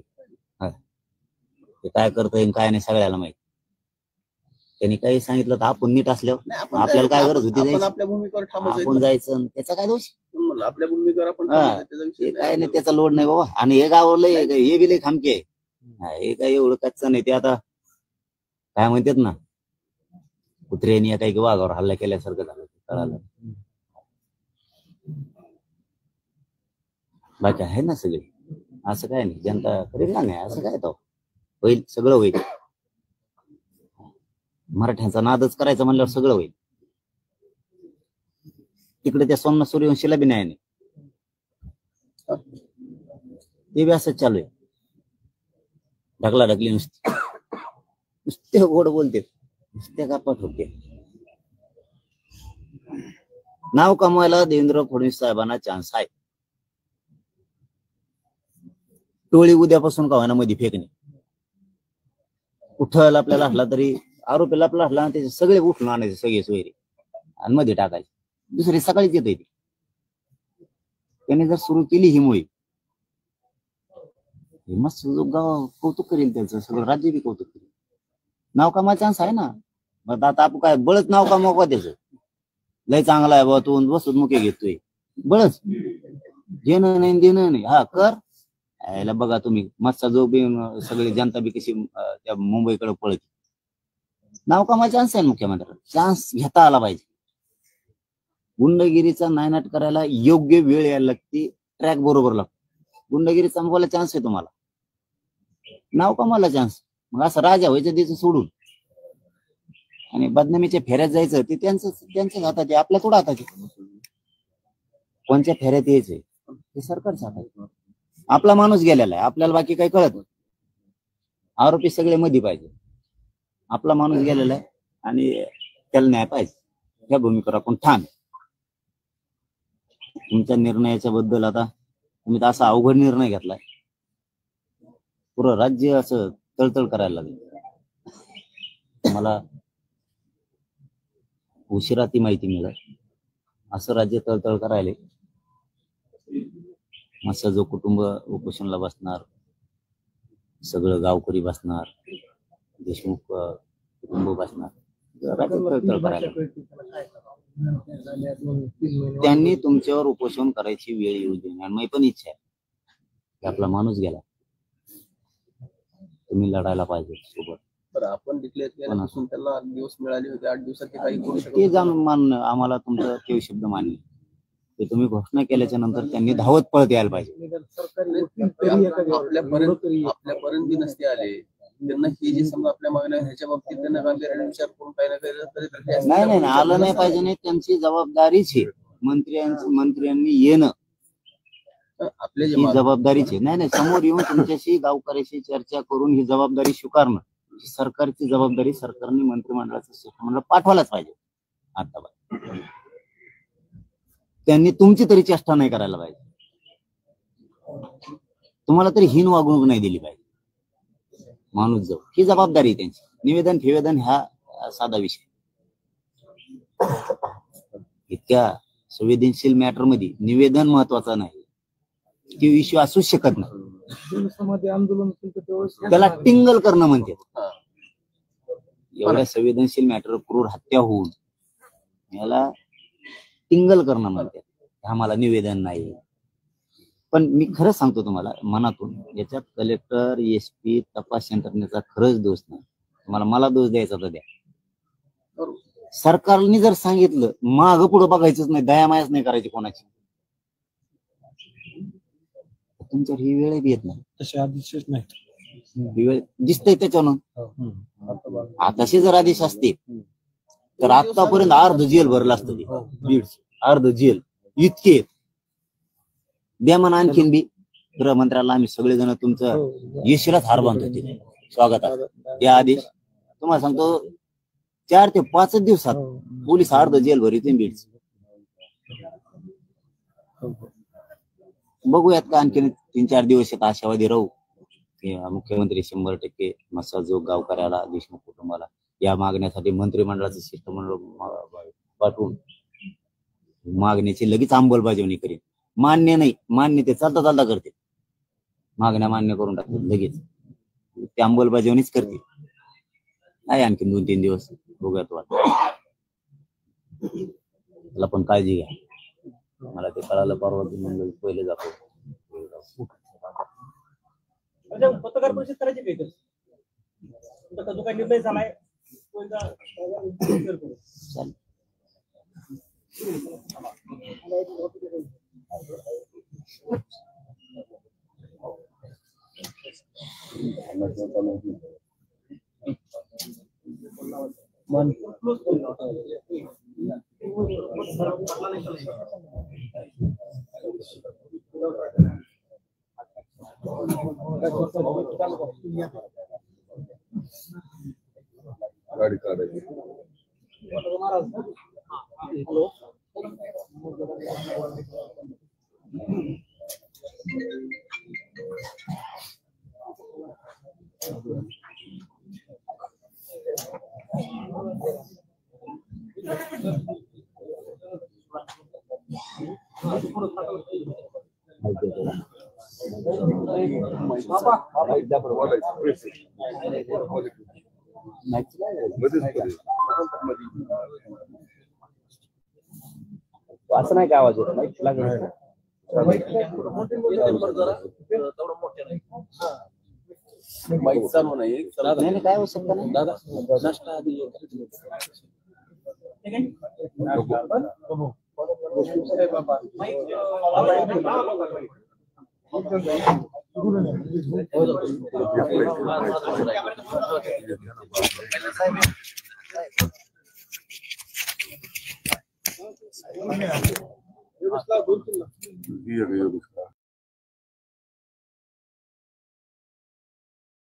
ते काय करतं काय नाही सगळ्याला माहिती. त्यांनी काही सांगितलं तर आपण नीट असल्यावर आपल्याला काय गरज होती जायची, आपल्या भूमिकेवर आपण जायचं, त्याचा काय दोष. आपल्या भूमिकेवर आपण काय नाही, त्याचा लोड नाही बाबा. आणि हे गावाला हे बी लय खामके आहे, हे काय एवढं कच्चं नाही. ते आता काय म्हणतात ना, कुत्र्यानी काही वाघावर हल्ला केल्यासारखं झालं, कळालं. बाकी आहे ना सगळे, असं काय नाही. जनता करेल ना, नाही असं काय तो होईल, सगळं होईल. मराठ्यांचा नादच करायचा म्हणल्यावर सगळं होईल. तिकडे त्या सोमनाथ सूर्यवंशीला बी न्याय नाही, ते बी असंच चालू आहे. ढकला ढकली नुसते, नुसते गोड बोलते, नुसते गप्पा ठोकते. नाव कमवायला देवेंद्र फडणवीस साहेबांना चान्स आहे. टोळी उद्यापासून का होईना मध्ये फेकणे. कुठं आपल्याला हटला तरी आरोपीला आपला हटला ना त्याचे सगळे उठून आणायचे सगळे सोयरे आणि मध्ये टाकायचे. दुसरी सकाळीच येत येते. त्याने जर सुरू केली ही मोहीम मस्त गाव कौतुक करेल त्याचं, सगळं राज्य बी कौतुक करेल. नाव कामा चान्स आहे ना. मग आता आपण काय बळच नाव कामाव त्याचं लय चांगला आहे बा तू बसत मुके घेतोय बळच देणं नाही देणं नाही. हा कर यायला बघा तुम्ही मस्ता जो बी सगळी जनता बी कशी त्या मुंबईकडे पळते. नाव कामा चान्स आहे मुख्यमंत्री, चान्स घेता आला पाहिजे. गुंडगिरीचा नायनाट करायला योग्य वेळ यायला लागते, ट्रॅक बरोबर लागतो. गुंडगिरी संपवायला चान्स आहे तुम्हाला, नाव कामाला चान्स. मग असं राजा व्हायचं त्याचं सोडून आणि बदनामीच्या फेऱ्यात जायचं ते त्यांच्याच हातात आहे, आपल्या थोडं हातात आहे. कोणत्या फेऱ्यात यायचंय ते सरकारच्या हातात आहे. आपला माणूस गेलेला आहे, आपल्याला बाकी काही कळत नाही. आरोपी सगळे मध्ये पाहिजे. आपला माणूस गेलेला आहे आणि त्याला न्याय पाहिजे. या भूमिकेवर आपण ठाम. तुमच्या निर्णयाच्या बद्दल आता तुम्ही तर असा अवघड निर्णय घेतलाय, पुरं राज्य असं तळतळ करायला लागलं. मला उशिरा ती माहिती मिळाली. असं राज्य तळतळ करायला मस्त जो कुटुंब उपोषणला बसणार, सगळं गावकरी बसणार, देशमुख कुटुंब बसणार, राज्य तळतळ करायला. त्यांनी तुमच्यावर उपोषण करायची वेळ येऊ देणार नाही. पण इच्छा आहे की आपला माणूस गेला, तुम्ही लढायला पाहिजे सोबत. आपण डिक्लेअर केल्यापासून त्यांना 8 दिवस मिळाले होते. 8 दिवसात ते काही करू शकत ते जाणून मान्य आम्हाला तुमचं ते शब्द मान्य. ते तुम्ही घोषणा केल्याच्या नंतर त्यांनी धावत पळत यायला पाहिजे. आपल्यापर्यंत नसते आले त्यांना हे जे समजा आपल्या मागण्या ह्याच्या बाबतीत त्यांना गांभीर्याने विचार करून काही ना काही नाही आलं नाही पाहिजे. नाही त्यांची जबाबदारीच आहे. मंत्र्यांनी येणं आपली जबाबदारीच आहे. नाही समोर येऊन तुमच्याशी गावकऱ्याशी चर्चा करून ही जबाबदारी स्वीकारणं सरकारची जबाबदारी. सरकारने मंत्रिमंडळाचं शिष्टमंडळ पाठवायलाच पाहिजे. आता त्यांनी तुमची तरी चेष्टा नाही करायला पाहिजे. तुम्हाला तरी हीन वागणूक नाही दिली पाहिजे. माणूस जाऊ ही जबाबदारी त्यांची. निवेदन फिवेदन हा साधा विषय. इतक्या संवेदनशील मॅटर मध्ये निवेदन महत्वाचा नाही, ती विषय असू शकत नाही. आंदोलन त्याला टिंगल करणं म्हणते. एवढ्या संवेदनशील मॅटर क्रूर हत्या होऊन याला टिंगल करणं म्हणते. आम्हाला निवेदन नाही. पण मी खरंच सांगतो तुम्हाला मनातून, याच्यात कलेक्टर SP तपास यंत्रणेचा खरंच दोष नाही. मला दोष द्यायचा तर द्या. सरकारने जर सांगितलं माग पुढं बघायचंच नाही, दयामायाच नाही करायची कोणाची, तुमच्यावर ही वेळ बी येत नाही. तसे आदेशच नाही. ही वेळ दिसतंय त्याच्यानं. आताशी जर आदेश असते तर आतापर्यंत अर्ध जेल भरलं असतं. ते अर्ध जेल इतके द्या म्हणा. आणखीन बी गृहमंत्र्याला आम्ही सगळेजण तुमचं येशीलाच हार बांधतो तिथे स्वागतात. या आदेश तुम्हाला सांगतो 4 ते 5 दिवसात पोलीस अर्ध जेल भरीत बीड. बघूयात का आणखीन 3-4 दिवस आशावादी राहू. मुख्यमंत्री 100% मस्सा जो गावकऱ्याला देशमुख कुटुंबाला या मागण्यासाठी मंत्रिमंडळाचं शिष्टमंडळ पाठवून मागण्याची लगेच अंमलबजावणी करेल. मान्य नाही मान्य ते चालता करते. मागण्या मान्य करून टाकतील लगेच. ते अंमलबजावणीच करतील. नाही आणखी 2-3 दिवस बघूयात. त्याला पण काळजी घ्या. मला ते कळालं परवा म्हणलं पहिले जातो. पत्रकार परिषद करायची काही जो काही निर्णय झालाय गाडी काढायची. हॅलो असं नाही का आवाज येत लागेल माईक चालू नाही नाही काय आवश्यकता नाही दादा नाश्ता आधी Iya,